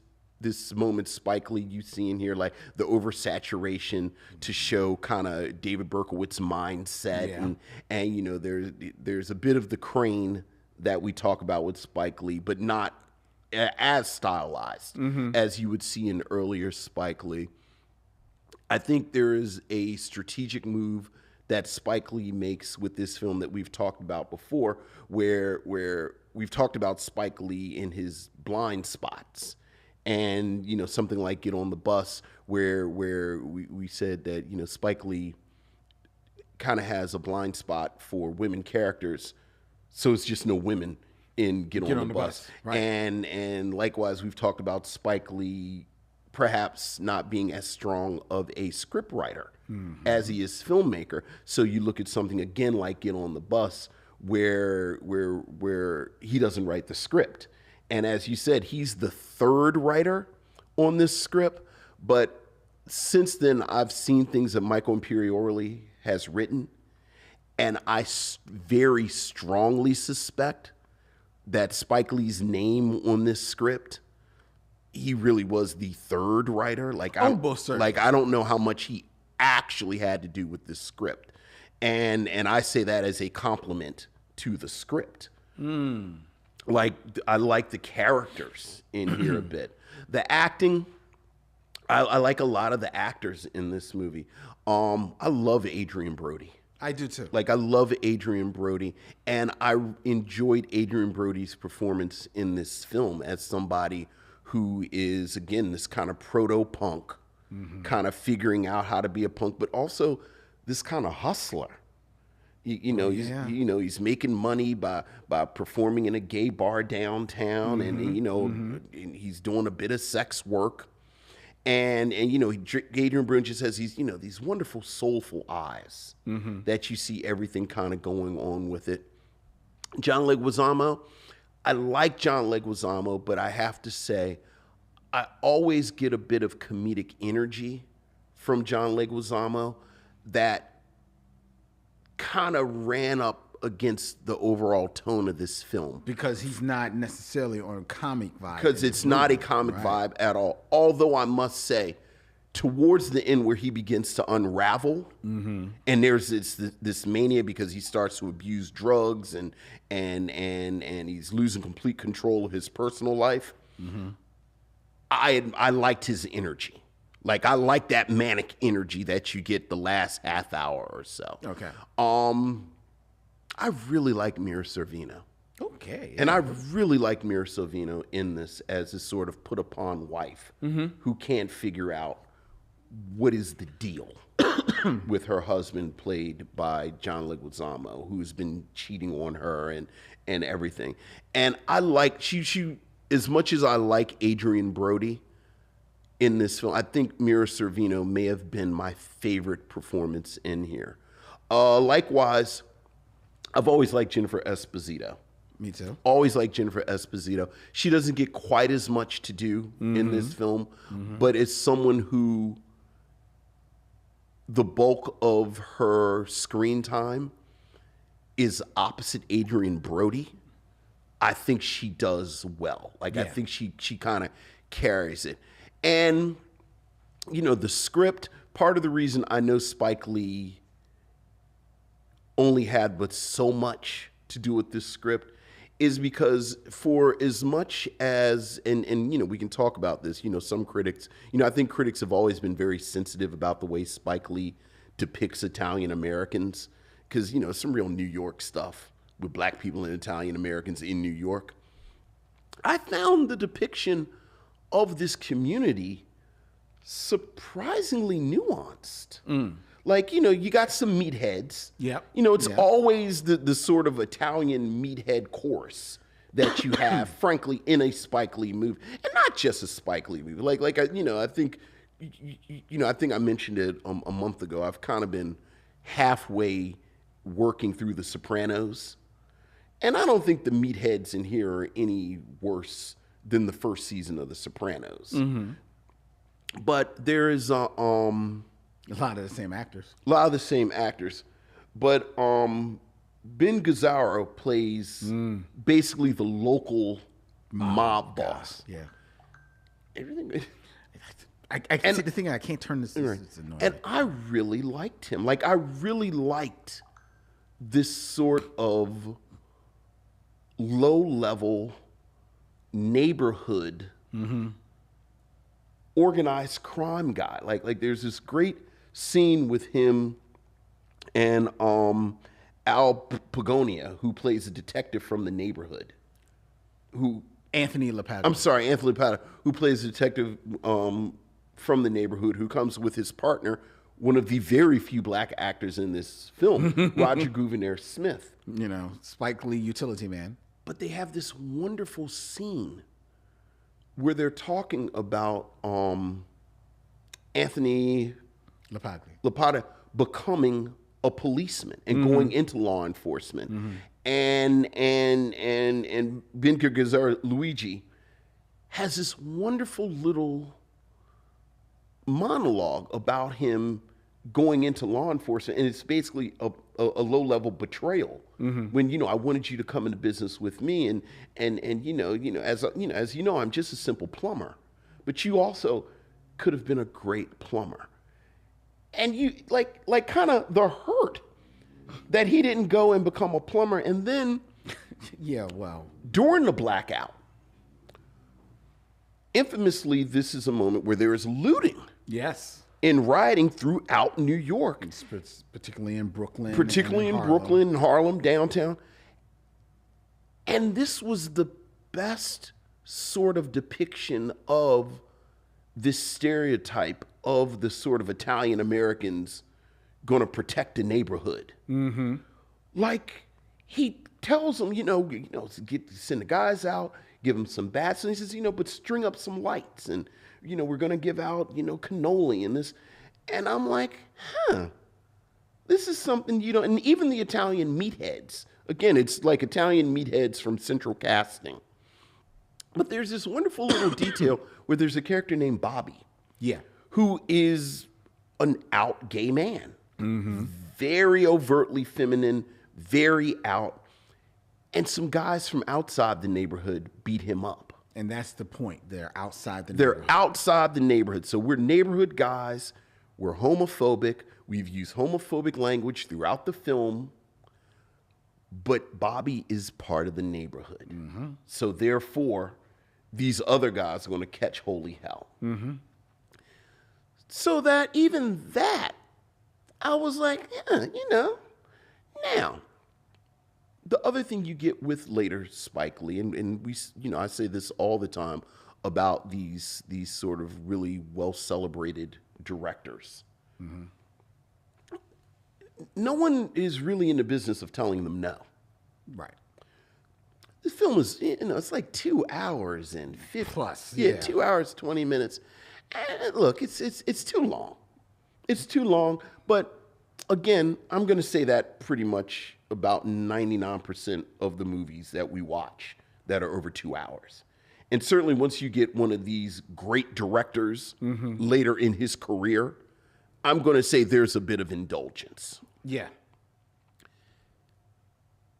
moment, Spike Lee, you see in here, like the oversaturation to show kind of David Berkowitz's mindset, and there's a bit of the Crane that we talk about with Spike Lee, but not as stylized as you would see in earlier Spike Lee. I think there is a strategic move that Spike Lee makes with this film that we've talked about before, where we've talked about Spike Lee in his blind spots. And, something like Get on the Bus, where we said that, Spike Lee kind of has a blind spot for women characters. So it's just no women in Get on the Bus. Right. And likewise, we've talked about Spike Lee perhaps not being as strong of a script writer as he is filmmaker. So you look at something again like Get on the Bus, where he doesn't write the script. And as you said, he's the third writer on this script. But since then, I've seen things that Michael Imperioli has written, and I very strongly suspect that Spike Lee's name on this script, he really was the third writer. Like, I don't know how much he actually had to do with this script. And I say that as a compliment to the script. Like, I like the characters in here a bit. The acting, I like a lot of the actors in this movie. I love Adrian Brody. I do too. Like, I love Adrian Brody, and I enjoyed Adrian Brody's performance in this film as somebody who is, again, this kind of proto-punk, kind of figuring out how to be a punk, but also this kind of hustler. He's making money by performing in a gay bar downtown, and he's doing a bit of sex work. And Adrian Brody just has these wonderful soulful eyes that you see everything kind of going on with it. John Leguizamo, I like John Leguizamo, but I have to say, I always get a bit of comedic energy from John Leguizamo that kind of ran up against the overall tone of this film. Because he's not necessarily on a comic vibe. Because it's not a comic vibe at all. Although I must say, towards the end where he begins to unravel, and there's this mania because he starts to abuse drugs and he's losing complete control of his personal life. I liked his energy. Like, I like that manic energy that you get the last half hour or so. Okay. I really like Mira Sorvino. Okay. And I really like Mira Sorvino in this as this sort of put upon wife who can't figure out what is the deal with her husband, played by John Leguizamo, who's been cheating on her and everything. And I like, she as much as I like Adrian Brody in this film, I think Mira Sorvino may have been my favorite performance in here. Likewise, I've always liked Jennifer Esposito. Me too. Always liked Jennifer Esposito. She doesn't get quite as much to do in this film, but it's someone who the bulk of her screen time is opposite Adrian Brody. I think she does well. Like, I think she kind of carries it. And, the script, part of the reason I know Spike Lee only had but so much to do with this script is because for as much as, and we can talk about this, some critics, I think critics have always been very sensitive about the way Spike Lee depicts Italian Americans, because, some real New York stuff with black people and Italian Americans in New York. I found the depiction of this community surprisingly nuanced. Like, you got some meatheads. Yep. It's always the sort of Italian meathead course that you have, frankly, in a Spike Lee movie. And not just a Spike Lee movie. I think I mentioned it a month ago. I've kind of been halfway working through The Sopranos. And I don't think the meatheads in here are any worse than the first season of The Sopranos. But there is a lot of the same actors. A lot of the same actors. But Ben Gazzara plays basically the local mob boss. Yeah. Everything. I see the thing. I can't turn this. It's annoying. And I really liked him. Like, I really liked this sort of low-level neighborhood organized crime guy. Like there's this great scene with him and Al Pagonia, who plays a detective from the neighborhood. Anthony LaPadula. I'm sorry, Anthony LaPadula, who plays a detective from the neighborhood, who comes with his partner, one of the very few black actors in this film, Roger Gouverneur Smith. Spike Lee utility man. But they have this wonderful scene where they're talking about Anthony LaPadula becoming a policeman and going into law enforcement. And Ben Gazzara, Luigi, has this wonderful little monologue about him going into law enforcement, and it's basically a low-level betrayal. When I wanted you to come into business with me, and as I'm just a simple plumber, but you also could have been a great plumber, and you like kind of the hurt that he didn't go and become a plumber, and then during the blackout infamously, this is a moment where there is looting Yes. and rioting throughout New York, Particularly in Brooklyn. particularly and in Harlem. Brooklyn, Harlem, downtown. And this was the best sort of depiction of this stereotype of the sort of Italian Americans going to protect the neighborhood. Mm-hmm. Like he tells them, send the guys out, give them some bats, and he says, but string up some lights, and we're going to give out, cannoli and this, and I'm like, this is something, and even the Italian meatheads. Again, it's like Italian meatheads from Central Casting. But there's this wonderful little detail where there's a character named Bobby. Yeah. Who is an out gay man. Mm-hmm. Very overtly feminine, very out. And some guys from outside the neighborhood beat him up. And that's the point. They're outside the They're neighborhood. outside the neighborhood. So we're neighborhood guys. We're homophobic. We've used homophobic language throughout the film. But Bobby is part of the neighborhood. Mm-hmm. So therefore, these other guys are going to catch holy hell. Mm-hmm. So that even that, I was like, Now, the other thing you get with later Spike Lee, and we, I say this all the time about these sort of really well-celebrated directors. Mm-hmm. No one is really in the business of telling them no. Right. This film is, it's like 2 hours and 50 plus. Yeah, Yeah. 2 hours, 20 minutes. And look, it's too long. It's too long. But again, I'm going to say that pretty much about 99% of the movies that we watch that are over 2 hours. And certainly once you get one of these great directors later in his career, I'm going to say there's a bit of indulgence. Yeah.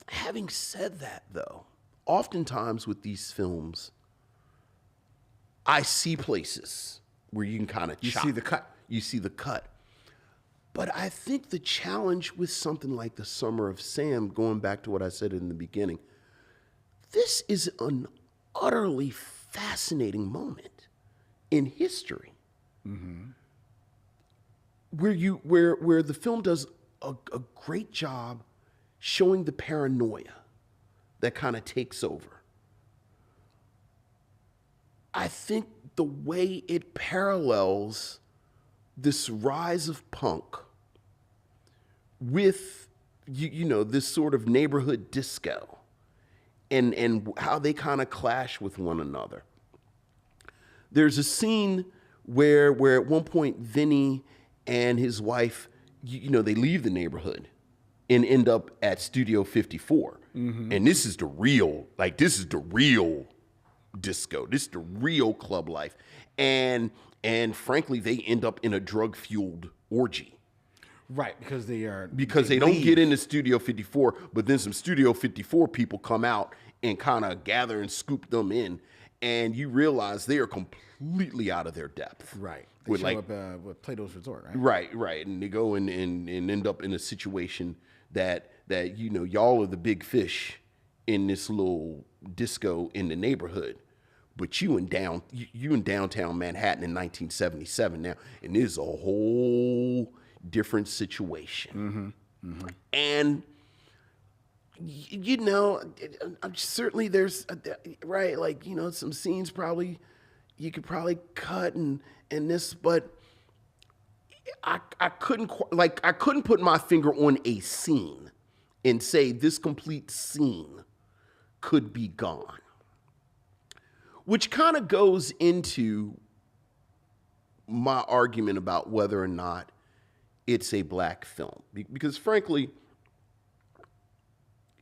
Having said that, though, oftentimes with these films, I see places where you can kind of chop. You see the cut. You see the cut. But I think the challenge with something like The Summer of Sam, going back to what I said in the beginning, this is an utterly fascinating moment in history. Mm-hmm. Where the film does a great job showing the paranoia that kind of takes over. I think the way it parallels this rise of punk with this sort of neighborhood disco and how they kind of clash with one another. There's a scene where at one point Vinny and his wife, they leave the neighborhood and end up at Studio 54. Mm-hmm. And this is the real disco. This is the real club life. And frankly, they end up in a drug-fueled orgy. Right, because they don't get into Studio 54, but then some Studio 54 people come out and kind of gather and scoop them in. And you realize they are completely out of their depth. Right. They show up with Plato's Resort, right? Right. And they go and end up in a situation that y'all are the big fish in this little disco in the neighborhood. But you in downtown Manhattan in 1977 now, and it is a whole different situation. Mm-hmm. Mm-hmm. And certainly there's some scenes probably you could probably cut and this, but I couldn't put my finger on a scene and say this complete scene could be gone. Which kind of goes into my argument about whether or not it's a black film. Because frankly,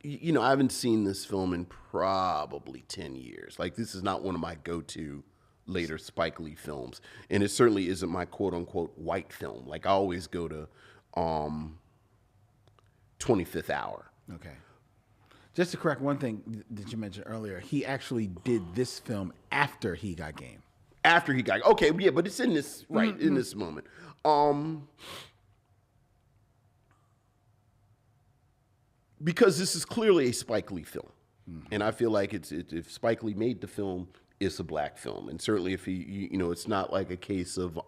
I haven't seen this film in probably 10 years. Like, this is not one of my go-to later Spike Lee films. And it certainly isn't my quote-unquote white film. Like, I always go to 25th Hour. Okay. Just to correct one thing that you mentioned earlier, he actually did this film after he got game. After he got, okay, yeah, but it's in this, right, mm-hmm. in this moment. Because this is clearly a Spike Lee film. Mm-hmm. And I feel like if Spike Lee made the film, it's a black film. And certainly if it's not like a case of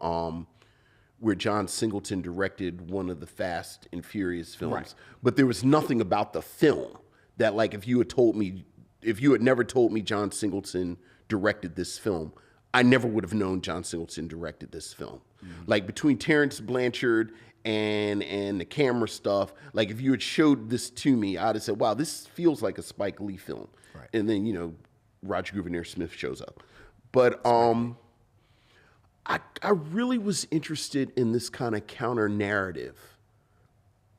where John Singleton directed one of the Fast and Furious films, Right. but there was nothing about the film that, like, if you had never told me John Singleton directed this film, I never would have known John Singleton directed this film. Like, between Terrence Blanchard and the camera stuff, like, if you had showed this to me, I'd have said, wow, this feels like a Spike Lee film. Right. And then, Roger Gouverneur Smith shows up. But I really was interested in this kind of counter narrative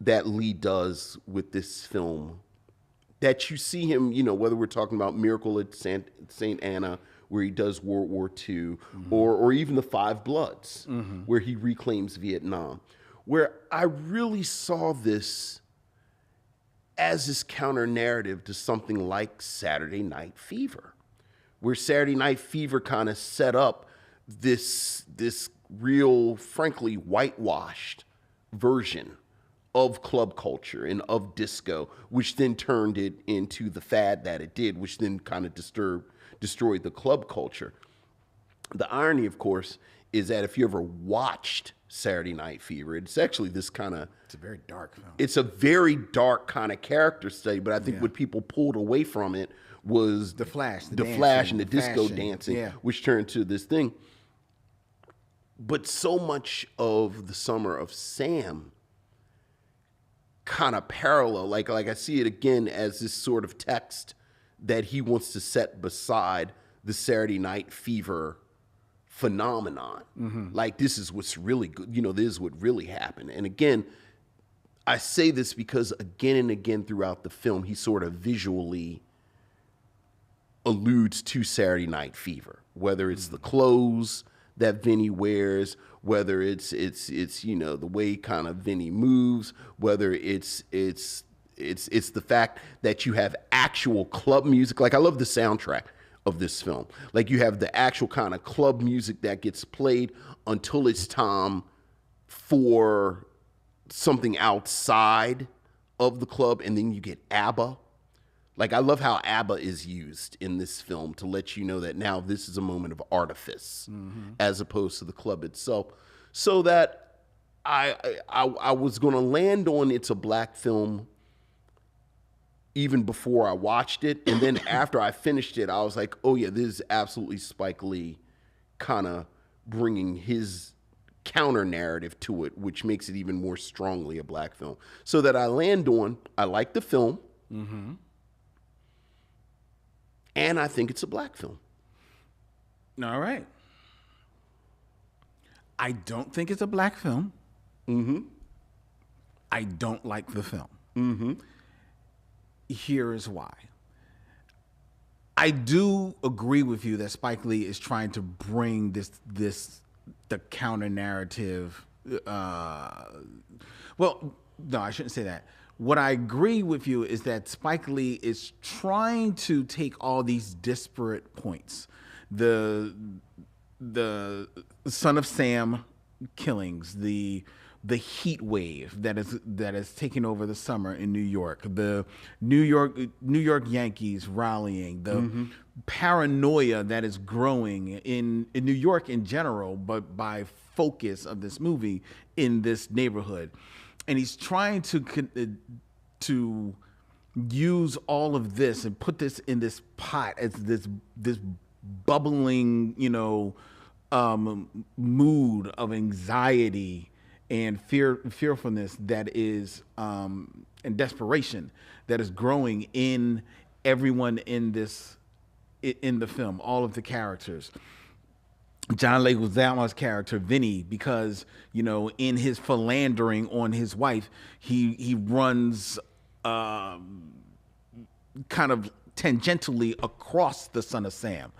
that Lee does with this film. That you see him, whether we're talking about Miracle at St. Anna, where he does World War II, or even The Five Bloods, where he reclaims Vietnam, where I really saw this as this counter narrative to something like Saturday Night Fever, where Saturday Night Fever kind of set up this real, frankly, whitewashed version of club culture and of disco, which then turned it into the fad that it did, which then kind of destroyed the club culture. The irony, of course, is that if you ever watched Saturday Night Fever, it's actually this kind of... It's a very dark film. It's a very dark kind of character study, but I think what people pulled away from it was The Flash, the Flash dancing, and the the disco fashion. dancing, Yeah. which turned to this thing. But so much of the Summer of Sam kind of parallel, like I see it again as this sort of text that he wants to set beside the Saturday Night Fever phenomenon. Like, this is what's really good. This is what really happened. And again, I say this because again and again throughout the film, he sort of visually alludes to Saturday Night Fever, whether it's the clothes that Vinny wears, whether it's the way kind of Vinny moves, whether it's the fact that you have actual club music. Like, I love the soundtrack of this film. Like, you have the actual kind of club music that gets played until it's time for something outside of the club, and then you get ABBA. Like, I love how ABBA is used in this film to let you know that now this is a moment of artifice as opposed to the club itself. So that I was going to land on it's a black film even before I watched it. And then after I finished it, I was like, oh yeah, this is absolutely Spike Lee kind of bringing his counter narrative to it, which makes it even more strongly a black film. So that I land on, I like the film. And I think it's a black film. All right. I don't think it's a black film. I don't like the film. Here is why. I do agree with you that Spike Lee is trying to bring the counter narrative. Well, no, I shouldn't say that. What I agree with you is that Spike Lee is trying to take all these disparate points, the Son of Sam killings, the heat wave that is taking over the summer in New York, the New York Yankees rallying, the paranoia that is growing in New York in general, but by focus of this movie in this neighborhood. And he's trying to use all of this and put this in this pot as this bubbling, mood of anxiety and fearfulness that is and desperation that is growing in everyone in the film, all of the characters. John Leguizamo's character, Vinny, because, in his philandering on his wife, he runs kind of tangentially across the Son of Sam,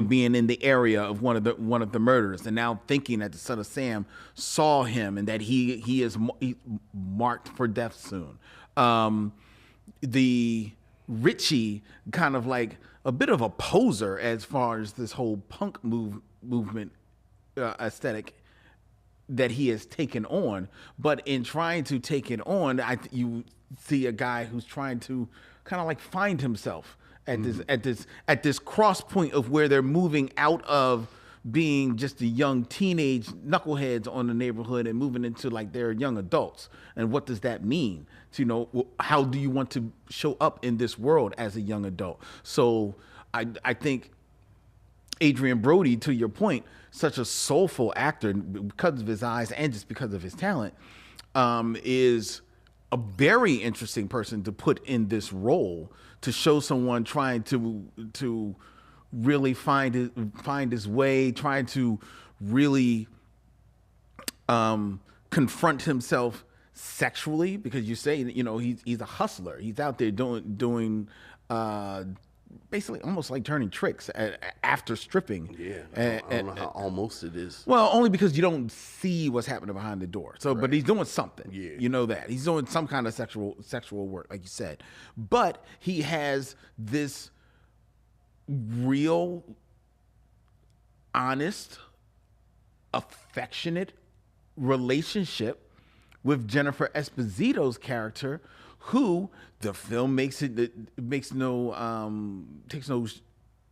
being in the area of one of the murders, and now thinking that the Son of Sam saw him and that he is marked for death soon. The Richie, kind of like a bit of a poser as far as this whole punk movement aesthetic that he has taken on, but in trying to take it on, you see a guy who's trying to kind of like find himself at this cross point of where they're moving out of being just the young teenage knuckleheads on the neighborhood and moving into like they're young adults. And what does that mean? So, how do you want to show up in this world as a young adult? So I think Adrian Brody, to your point, such a soulful actor because of his eyes and just because of his talent, is a very interesting person to put in this role to show someone trying to really find his way, trying to really confront himself sexually, because you say he's a hustler. He's out there doing basically almost like turning tricks after stripping. Yeah, I don't know how almost it is. Well, only because you don't see what's happening behind the door. So, But he's doing something. Yeah. You know that. He's doing some kind of sexual work, like you said. But he has this real, honest, affectionate relationship with Jennifer Esposito's character, who the film takes no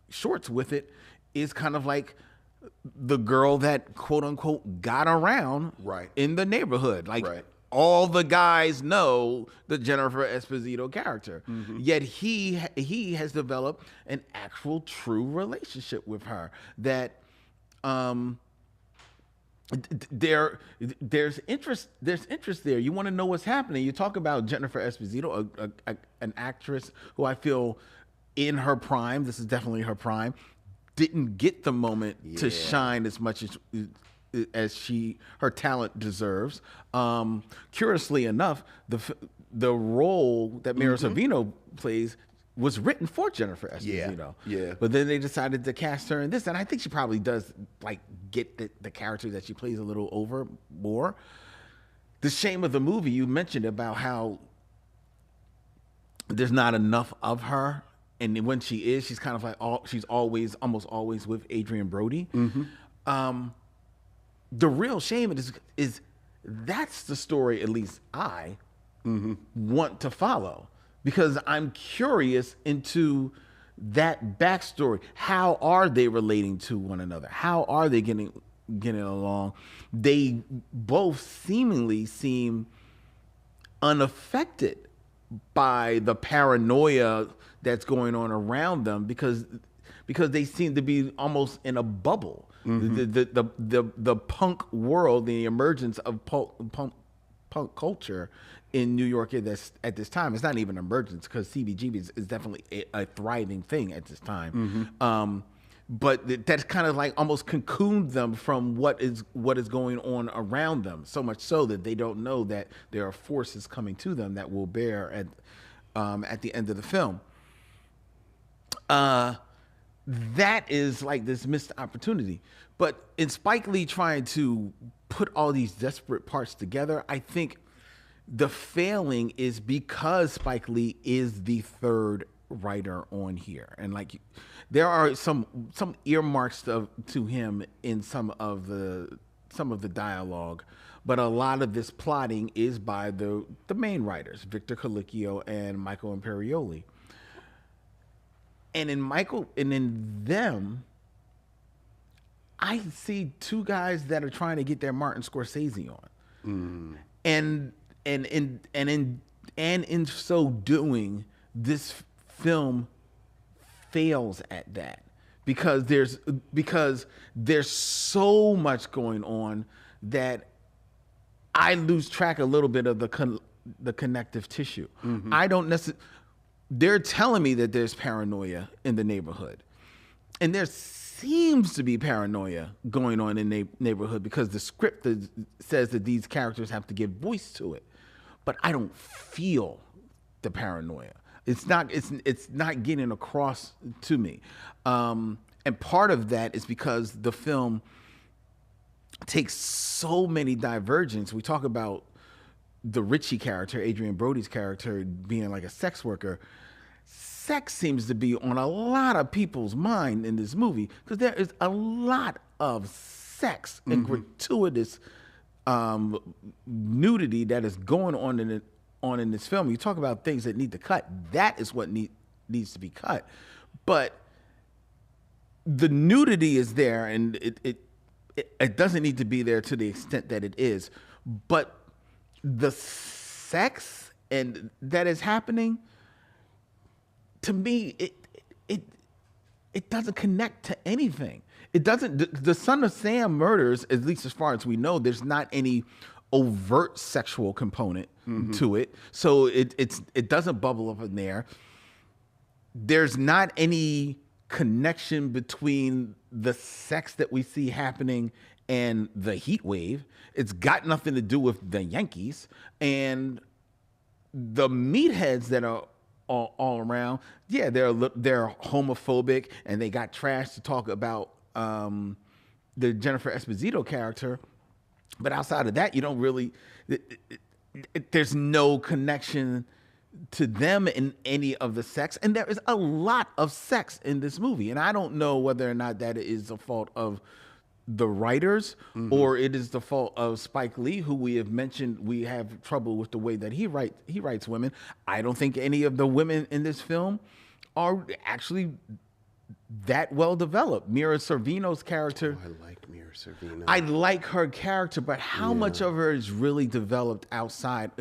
shorts with it, is kind of like the girl that quote unquote got around in the neighborhood. Like all the guys know the Jennifer Esposito character, yet he has developed an actual true relationship with her that there's interest there. You want to know what's happening. You talk about Jennifer Esposito, an actress who I feel in her prime, this is definitely her prime, didn't get the moment to shine as much as her talent deserves. Curiously enough, the role that Mira Sorvino plays was written for Jennifer Esposito. Yeah. But then they decided to cast her in this, and I think she probably does like get the character that she plays a little over more. The shame of the movie, you mentioned about how there's not enough of her, and when she is, she's kind of like she's almost always with Adrian Brody. The real shame is that's the story at least I want to follow, because I'm curious into that backstory. How are they relating to one another? How are they getting along? They both seemingly seem unaffected by the paranoia that's going on around them, because they seem to be almost in a bubble. The punk world, the emergence of punk culture in New York at this time. It's not even emergence, because CBGB is definitely a thriving thing at this time. But that's kind of like almost cocooned them from what is going on around them, so much so that they don't know that there are forces coming to them that will bear at the end of the film. That is like this missed opportunity. But in Spike Lee trying to put all these desperate parts together, I think the failing is because Spike Lee is the third writer on here, and like there are some earmarks to him in some of the dialogue, but a lot of this plotting is by the main writers, Victor Colicchio and Michael Imperioli. And in them, I see two guys that are trying to get their Martin Scorsese on, and in so doing, this film fails at that, because there's so much going on that I lose track a little bit of the connective tissue. I don't necessarily. They're telling me that there's paranoia in the neighborhood, and there seems to be paranoia going on in the neighborhood because the script says that these characters have to give voice to it, but I don't feel the paranoia. It's not getting across to me, and part of that is because the film takes so many divergences. We talk about the Richie character, Adrian Brody's character, being like a sex worker. Sex seems to be on a lot of people's mind in this movie, because there is a lot of sex and gratuitous nudity that is going on in this film. You talk about things that need to cut. That is what needs to be cut. But the nudity is there, and it doesn't need to be there to the extent that it is. But the sex and that is happening, to me, it doesn't connect to anything. It doesn't. The Son of Sam murders, at least as far as we know, there's not any overt sexual component to it, so it doesn't bubble up in there. There's not any connection between the sex that we see happening and the heat wave. It's got nothing to do with the Yankees and the meatheads that are all around. Yeah, they're homophobic and they got trash to talk about the Jennifer Esposito character. But outside of that, you don't really, there's no connection to them in any of the sex. And there is a lot of sex in this movie. And I don't know whether or not that is the fault of the writers or it is the fault of Spike Lee, who we have mentioned we have trouble with the way that he writes women. I don't think any of the women in this film are actually that well developed. Mira Sorvino's character. I like Mira Sorvino. I like her character, but how much of her is really developed outside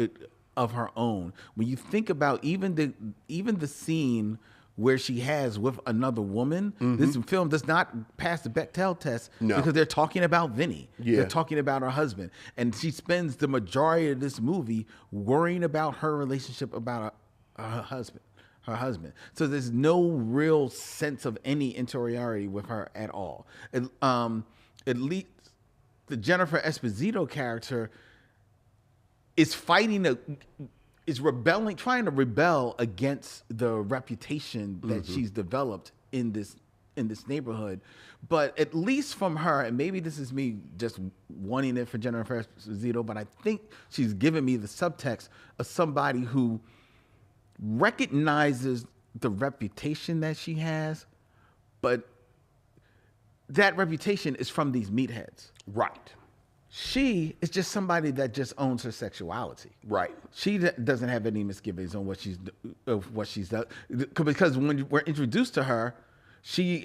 of her own? When you think about even the scene where she has with another woman, this film does not pass the Bechdel test because they're talking about Vinny. Yeah. They're talking about her husband. And she spends the majority of this movie worrying about her relationship about her husband. So there's no real sense of any interiority with her at all. At least the Jennifer Esposito character is trying to rebel against the reputation that she's developed in this neighborhood. But at least from her, and maybe this is me just wanting it for Jennifer Esposito, but I think she's given me the subtext of somebody who recognizes the reputation that she has, but that reputation is from these meatheads. Right. She is just somebody that just owns her sexuality. Right. She doesn't have any misgivings on what she's done, because when we're introduced to her, she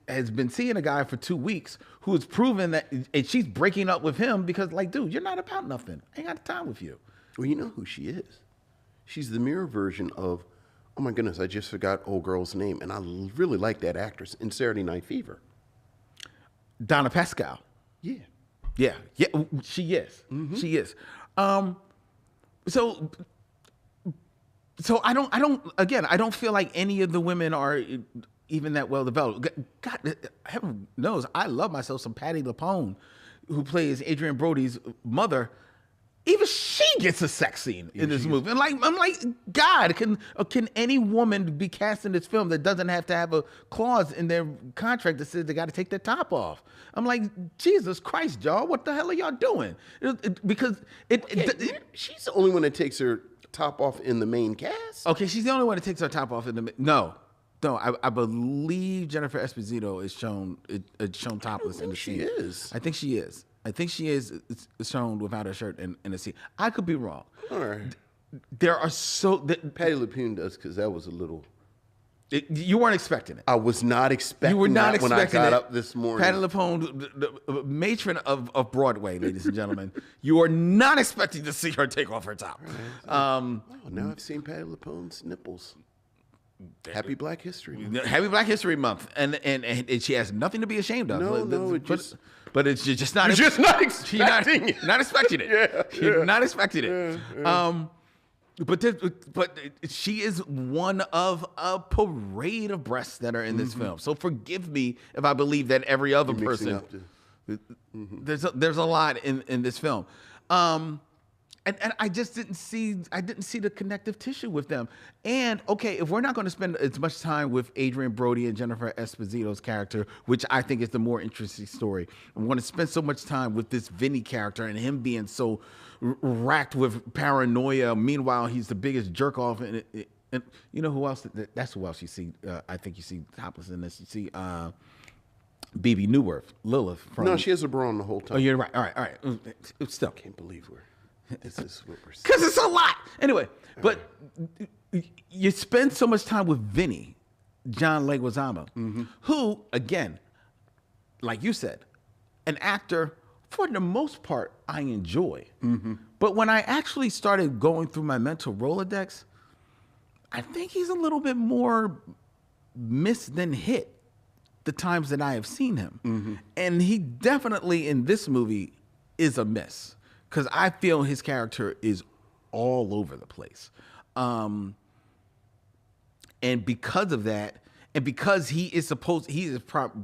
has been seeing a guy for 2 weeks who has proven that, and she's breaking up with him because, like, dude, you're not about nothing. I ain't got time with you. Well, you know who she is. She's the mirror version of, oh my goodness, I just forgot old girl's name, and I really like that actress in Saturday Night Fever. Donna Pascal. Yeah. Yeah, she is. She is. So I don't feel like any of the women are even that well developed. God, heaven knows, I love myself some Patti LuPone, who plays Adrian Brody's mother. Even she gets a sex scene in this movie. And I'm like, God, can any woman be cast in this film that doesn't have to have a clause in their contract that says they got to take their top off? I'm like, Jesus Christ, y'all, what the hell are y'all doing? She's the only one that takes her top off in the main cast. Okay, she's the only one that takes her top off in the no. I believe Jennifer Esposito is shown topless in the scene. She is. I think she is. I think she is shown without her shirt in the scene. I could be wrong. All right. There are Patti LuPone does, because that was a little. You weren't expecting it. I was not expecting. You were not that expecting when I got it. up this morning. Patti LuPone, the matron of Broadway, ladies and gentlemen. You are not expecting to see her take off her top. Now I've seen Patti LuPone's nipples. Happy Black History Month. Happy Black History Month, and she has nothing to be ashamed of. But it's just not. You're just not expecting it. Not expecting it. Yeah. Not expecting it. But she is one of a parade of breasts that are in this film. So forgive me if I believe that every other person. There's a lot in this film. And I just didn't see the connective tissue with them. And okay, if we're not going to spend as much time with Adrian Brody and Jennifer Esposito's character, which I think is the more interesting story, I'm going to spend so much time with this Vinny character and him being so racked with paranoia. Meanwhile, he's the biggest jerk off. And you know who else? That's who else you see. I think you see topless in this. You see BB Newworth, Lilith. No, she has a bra on the whole time. Oh, you're right. All right. Still. Can't believe this is what we're saying. Because it's a lot. Anyway, but you spend so much time with Vinny, John Leguizamo, who, again, like you said, an actor for the most part I enjoy. But when I actually started going through my mental Rolodex, I think he's a little bit more miss than hit the times that I have seen him. And he definitely in this movie is a miss because I feel his character is all over the place. And because of that, and because he is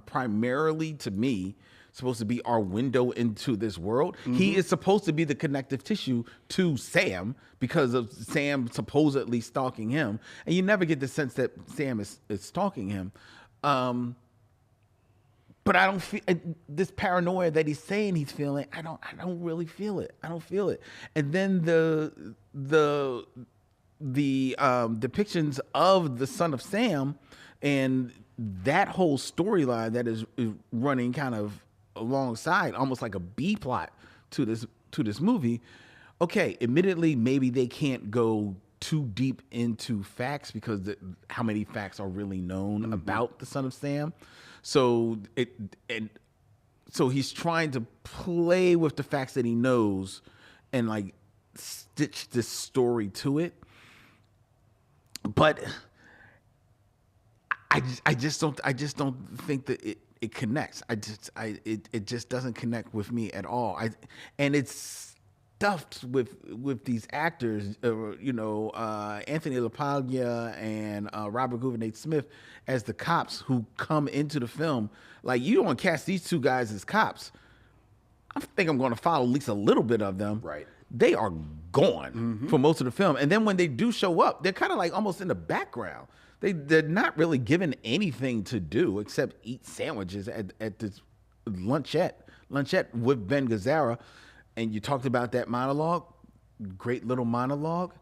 primarily to me supposed to be our window into this world, he is supposed to be the connective tissue to Sam because of Sam supposedly stalking him. And you never get the sense that Sam is stalking him. But I don't feel this paranoia that he's saying he's feeling. I don't really feel it. I don't feel it. And then the depictions of the son of Sam and that whole storyline that is running kind of alongside, almost like a B plot to this movie. Okay, admittedly, maybe they can't go too deep into facts because how many facts are really known about the son of Sam. So he's trying to play with the facts that he knows and like stitch this story to it. But I just don't think that it connects. It just doesn't connect with me at all. And it's stuffed with these actors, Anthony LaPaglia and Robert Gouvernail-Smith as the cops who come into the film. Like, you don't cast these two guys as cops. I think I'm going to follow at least a little bit of them. Right. They are gone for most of the film. And then when they do show up, they're kind of like almost in the background. They're not really given anything to do except eat sandwiches at this lunchette with Ben Gazzara. And you talked about that monologue, great little monologue,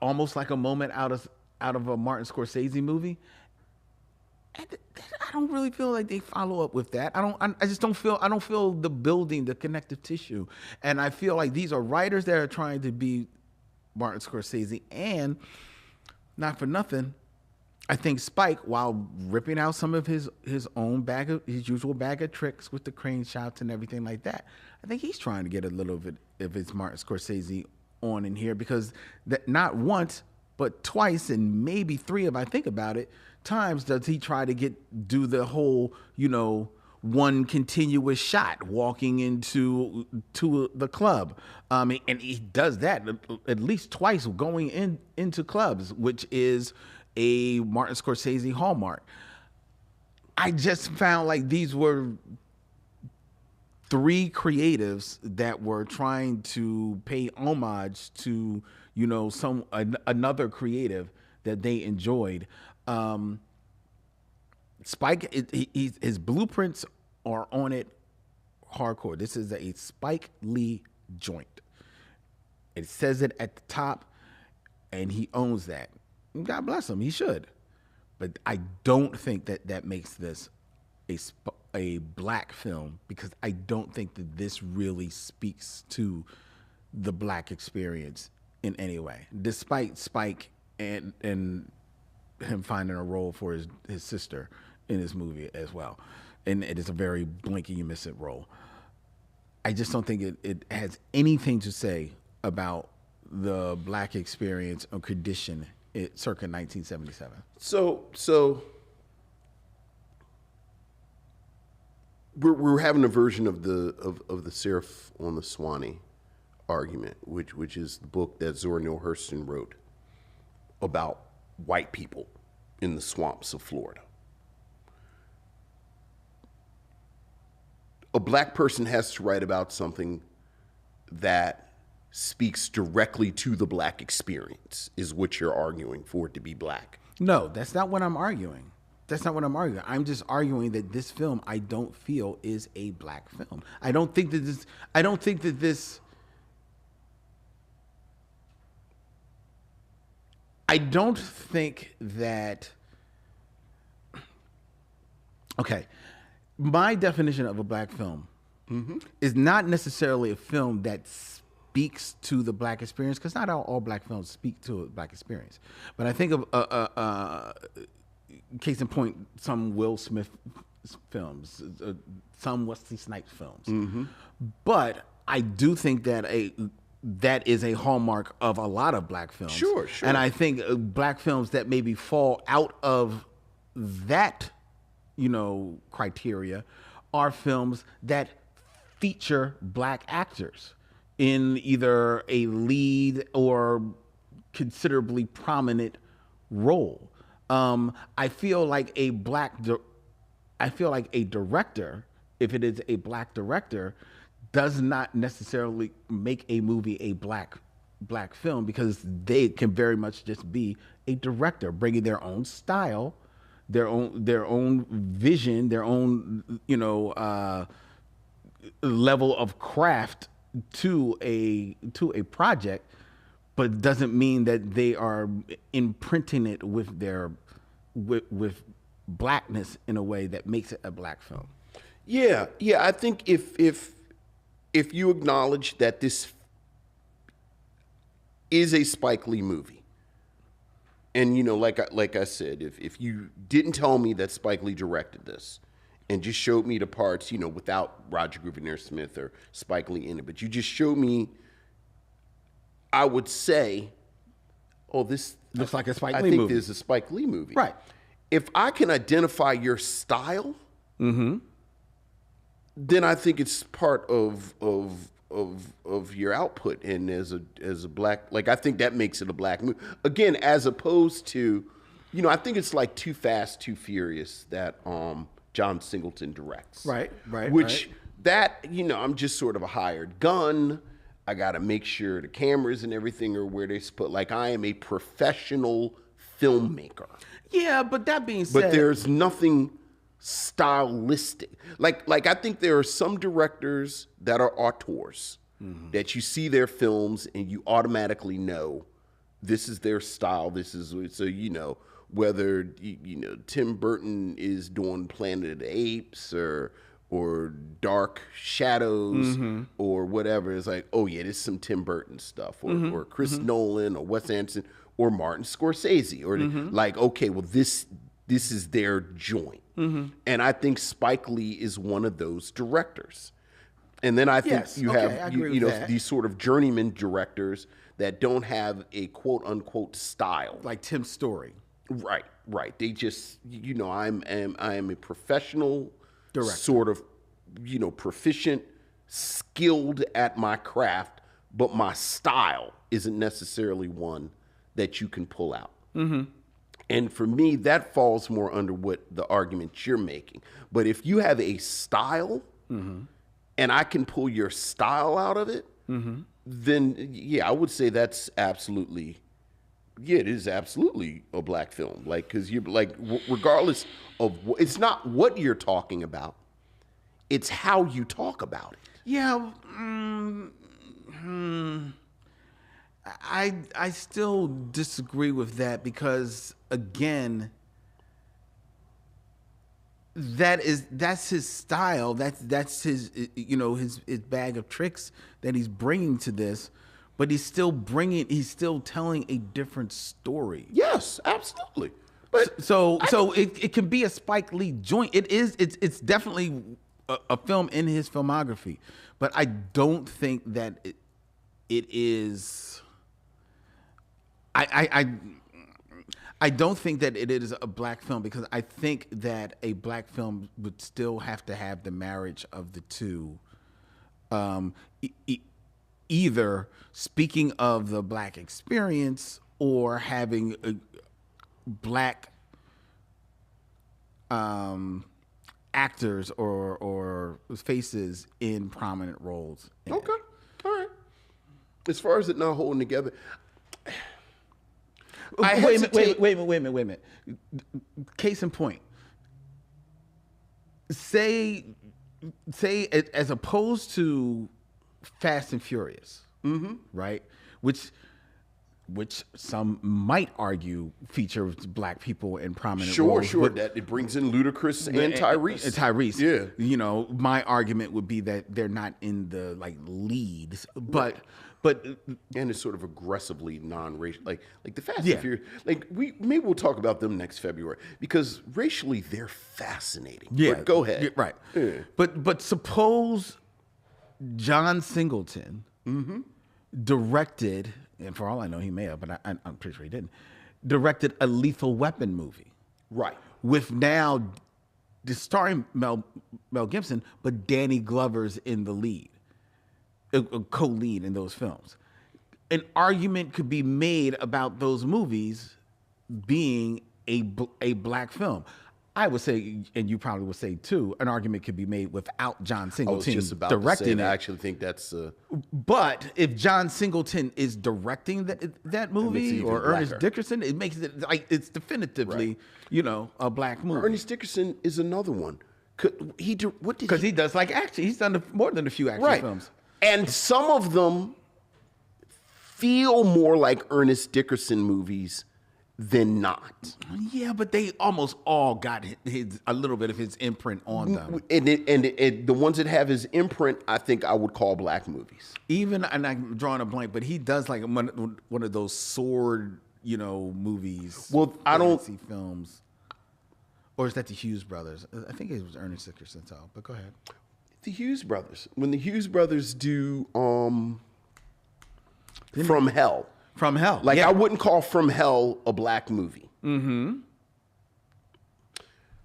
almost like a moment out of a Martin Scorsese movie. And I don't really feel like they follow up with that. I don't feel the building, the connective tissue. And I feel like these are writers that are trying to be Martin Scorsese. And not for nothing, I think Spike, while ripping out some of his usual bag of tricks with the crane shots and everything like that, I think he's trying to get a little bit of his Martin Scorsese on in here because that not once, but twice and maybe three, if I think about it, times does he try to do the whole, one continuous shot walking into the club. And he does that at least twice going into clubs, which is a Martin Scorsese hallmark. I just found like these were three creatives that were trying to pay homage to, another creative that they enjoyed. Spike, his blueprints are on it hardcore. This is a Spike Lee joint. It says it at the top, and he owns that. God bless him, he should. But I don't think that makes this a black film because I don't think that this really speaks to the black experience in any way, despite Spike and him finding a role for his sister in this movie as well. And it is a very blink and you miss it role. I just don't think it has anything to say about the black experience or condition circa 1977. So we're having a version of the Seraph on the Swanee argument, which is the book that Zora Neale Hurston wrote about white people in the swamps of Florida. A black person has to write about something that speaks directly to the black experience, is what you're arguing for it to be black. No, that's not what I'm arguing. I'm just arguing that this film I don't feel is a black film. I don't think that okay, my definition of a black film is not necessarily a film that speaks to the black experience, because not all black films speak to a black experience. But I think of case in point, some Will Smith films, some Wesley Snipes films. But I do think that that is a hallmark of a lot of black films. Sure. And I think black films that maybe fall out of that, criteria are films that feature black actors in either a lead or considerably prominent role. I feel like a director, if it is a black director, does not necessarily make a movie a black film, because they can very much just be a director bringing their own style, their own vision, their own level of craft to a project, but doesn't mean that they are imprinting it with their with blackness in a way that makes it a black film. Yeah. I think if you acknowledge that this is a Spike Lee movie, and like I said, if you didn't tell me that Spike Lee directed this, and just showed me the parts, without Roger Gouverneur Smith or Spike Lee in it, but you just showed me, I would say, oh, this looks like a Spike Lee movie. I think movie. this is a Spike Lee movie. Right. If I can identify your style, then I think it's part of your output. And as a black, I think that makes it a black movie. Again, as opposed to, I think it's like Too Fast, Too Furious that John Singleton directs. Right. Which that, I'm just sort of a hired gun. I got to make sure the cameras and everything are where they're put. Like, I am a professional filmmaker. Yeah, but that being said, But there's nothing stylistic. Like I think there are some directors that are auteurs, that you see their films and you automatically know this is their style. This is, so whether Tim Burton is doing Planet of the Apes or Dark Shadows or whatever. It's like, oh yeah, this is some Tim Burton stuff, or Chris Nolan or Wes Anderson or Martin Scorsese, or like, okay, well this is their joint. And I think Spike Lee is one of those directors. And then I think you have these sort of journeyman directors that don't have a quote unquote style, like Tim Story. Right. They just, I am a professional director, sort of, proficient, skilled at my craft, but my style isn't necessarily one that you can pull out. And for me, that falls more under what the argument you're making. But if you have a style, and I can pull your style out of it, then yeah, I would say that's absolutely, it is absolutely a black film. Like, because you're like, regardless of it's not what you're talking about, it's how you talk about it. Yeah. I still disagree with that, because again, that's his style. That's his his bag of tricks that he's bringing to this, but he's still telling a different story. Yes, absolutely. But so it can be a Spike Lee joint. It's definitely a film in his filmography, but I don't think that it is. I don't think that it is a black film, because I think that a black film would still have to have the marriage of the two. Either speaking of the black experience or having a black actors or faces in prominent roles. Okay, all right. As far as it not holding together, wait a minute. Case in point. Say as opposed to Fast and Furious, right? Which some might argue features black people in prominent roles. Sure. That it brings in Ludacris and Tyrese. Tyrese. Yeah. My argument would be that they're not in the leads, but But And it's sort of aggressively non-racial, like the Fast Yeah. and Furious. Like maybe we'll talk about them next February because racially they're fascinating. yeah, But go ahead. right. Yeah. But suppose John Singleton directed, and for all I know, he may have, but I'm pretty sure he didn't. Directed a Lethal Weapon movie Right. with now starring Mel Gibson, but Danny Glover's in the lead, a co-lead in those films. An argument could be made about those movies being a black film. I would say, and you probably would say too, an argument could be made without John I was Singleton just about to say directing that. it. I actually think that's But if John Singleton is directing that movie, even or Ernest blacker. Dickerson, it makes it like it's definitively, a black movie. Ernest Dickerson is another one. What did Because he does like action. He's done more than a few action right? films. And some of them feel more like Ernest Dickerson movies than not. Yeah, but they almost all got a little bit of his imprint on them. And the ones that have his imprint, I think I would call black movies. Even, and I'm drawing a blank, but he does like one of those sword, movies. Well, I don't- fantasy films. Or is that the Hughes brothers? I think it was Ernest Dickerson, but go ahead. The Hughes brothers. When the Hughes brothers do From Hell. From Hell. Like yeah. I wouldn't call From Hell a black movie.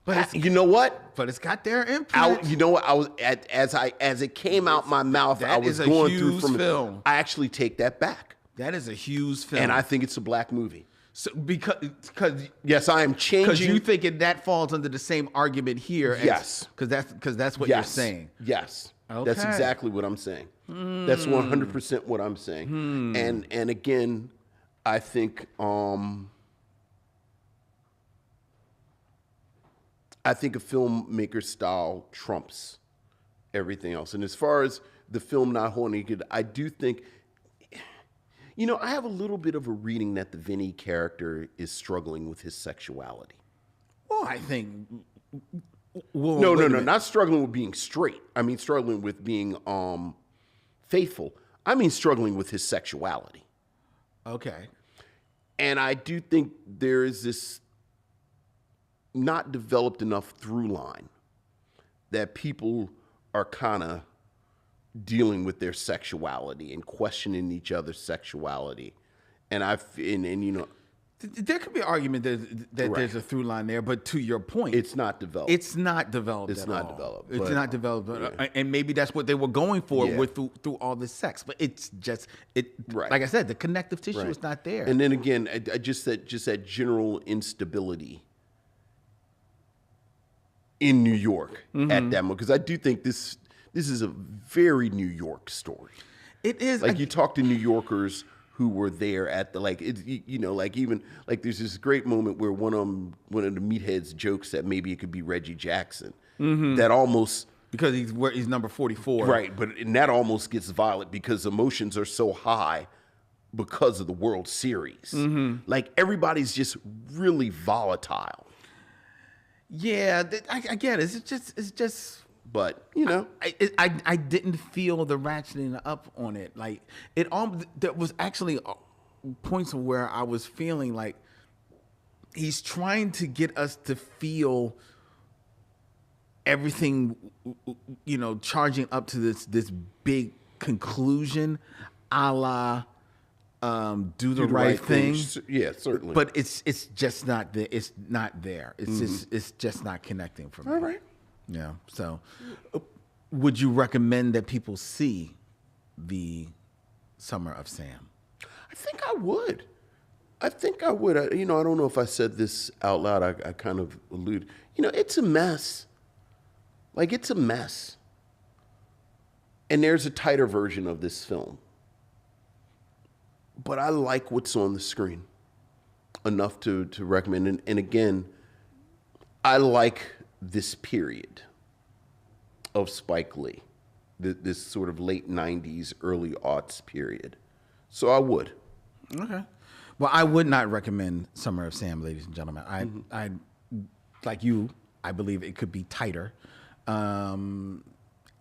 But You know what? it's got their imprint. You know what? I was as it came out my mouth, That I was is a going through Hughes from film. I actually take that back. That is a Hughes film. And I think it's a black movie. so because Yes, I am changing. because you thinking that falls under the same argument here. Yes. Because that's what yes, you're saying. Yes. That's Okay. exactly what I'm saying. That's 100% what I'm saying. And again, I think a filmmaker's style trumps everything else. And as far as the film not holding it, I do think, I have a little bit of a reading that the Vinny character is struggling with his sexuality. Well, I think. Well, No, wait a minute. not struggling with being straight. I mean, struggling with being faithful. I mean, struggling with his sexuality. Okay. And I do think there is this not developed enough through line that people are kind of dealing with their sexuality and questioning each other's sexuality. And There could be an argument that Right. there's a through line there, but to your point, it's not developed. it's not developed. It's at not all. developed, It's but- not developed, Yeah. and maybe that's what they were going for Yeah. with through all this sex. But it's just Right. Like I said, the connective tissue Right. is not there. And then again, I just that general instability in New York at that moment, because I do think this is a very New York story. it is Like you talk to New Yorkers who were there at the there's this great moment where one of the meatheads jokes that maybe it could be Reggie Jackson. That almost because he's number 44. right, and that almost gets violent because emotions are so high because of the World Series. Like everybody's just really volatile. Yeah, I get it. It's just. But I didn't feel the ratcheting up on it. Like there was actually points where I was feeling like he's trying to get us to feel everything, charging up to this big conclusion, a la do the right thing. Yeah, certainly. But it's just not there. It's not there. It's just not connecting for me. all right. Yeah. So, would you recommend that people see the Summer of Sam? I think I would. I don't know if I said this out loud. I kind of allude. It's a mess. Like, it's a mess. And there's a tighter version of this film. But I like what's on the screen enough to recommend. And again, I like this period of Spike Lee, this sort of late 90s, early aughts period. So I would. Okay. Well, I would not recommend Summer of Sam, ladies and gentlemen. I like you. I believe it could be tighter.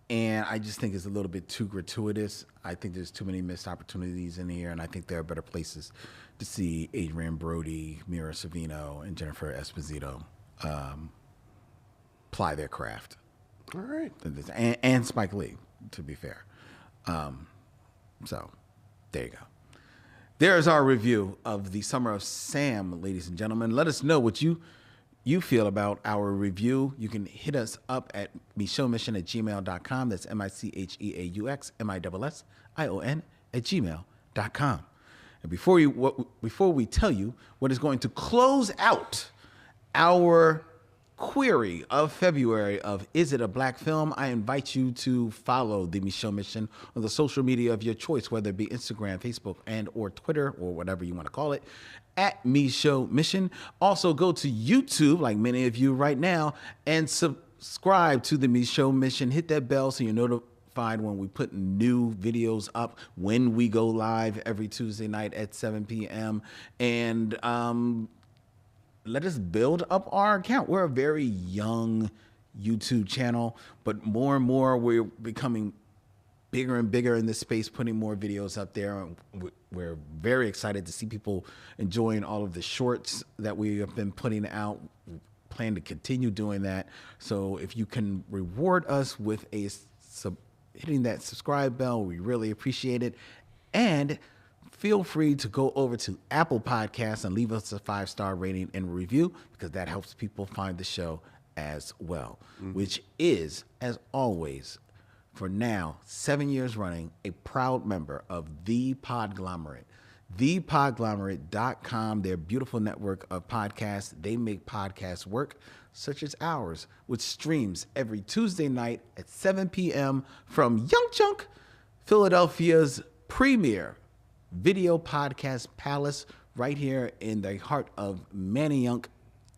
And I just think it's a little bit too gratuitous. I think there's too many missed opportunities in here, and I think there are better places to see Adrian Brody, Mira Sorvino, and Jennifer Esposito ply their craft. All right. And Spike Lee, to be fair. So, there you go. There's our review of The Summer of Sam, ladies and gentlemen. Let us know what you feel about our review. You can hit us up at micheuxmission@gmail.com. That's micheauxmission@gmail.com. And before we tell you what is going to close out our query of February of Is It a Black Film, I invite you to follow the Michelle Mission on the social media of your choice, whether it be Instagram, Facebook, and or Twitter, or whatever you want to call it, at Michelle Mission. Also go to YouTube, like many of you right now, and subscribe to the Michelle Mission. Hit that bell so you're notified when we put new videos up, when we go live every Tuesday night at 7 p.m. And let us build up our account. We're a very young YouTube channel, but more and more we're becoming bigger and bigger in this space, putting more videos up there. We're very excited to see people enjoying all of the shorts that we have been putting out. We plan to continue doing that. So if you can reward us with hitting that subscribe bell, we really appreciate it. And feel free to go over to Apple Podcasts and leave us a 5-star rating and review, because that helps people find the show as well, which is, as always, for now, 7 years running, a proud member of The Podglomerate. ThePodglomerate.com, their beautiful network of podcasts. They make podcasts work, such as ours, which streams every Tuesday night at 7 p.m. from Young Chunk, Philadelphia's premier video podcast palace, right here in the heart of Manayunk,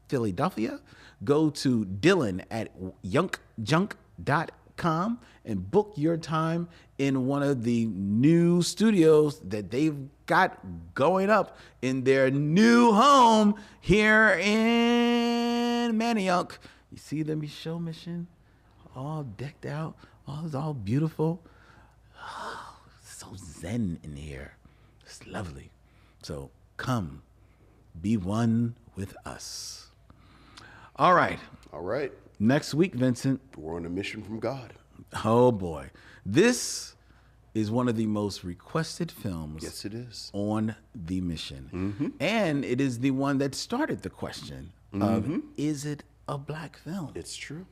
Philadelphia. Go to Dylan at youngjunk.com and book your time in one of the new studios that they've got going up in their new home here in Manayunk. You see the Michelle Mission all decked out, all beautiful. Oh, so zen in here. It's lovely. So come, be one with us. All right. All right. Next week, Vincent. We're on a mission from God. Oh, boy. This is one of the most requested films. Yes, it is. On the mission. And it is the one that started the question of, is it a black film? It's true.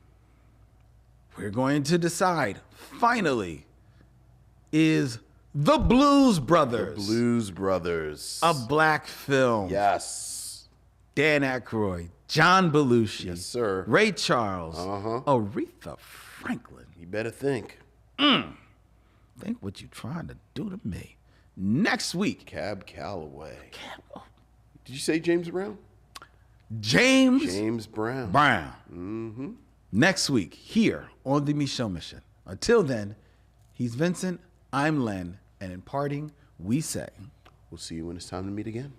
We're going to decide, finally, is The Blues Brothers. The Blues Brothers. A black film. Yes. Dan Aykroyd, John Belushi. Yes, sir. Ray Charles. Aretha Franklin. You better think. Think what you trying to do to me. Next week. Cab Calloway. Did you say James Brown? James Brown. Next week, here on the Michelle Mission. Until then, he's Vincent, I'm Len, and in parting, we say, We'll see you when it's time to meet again.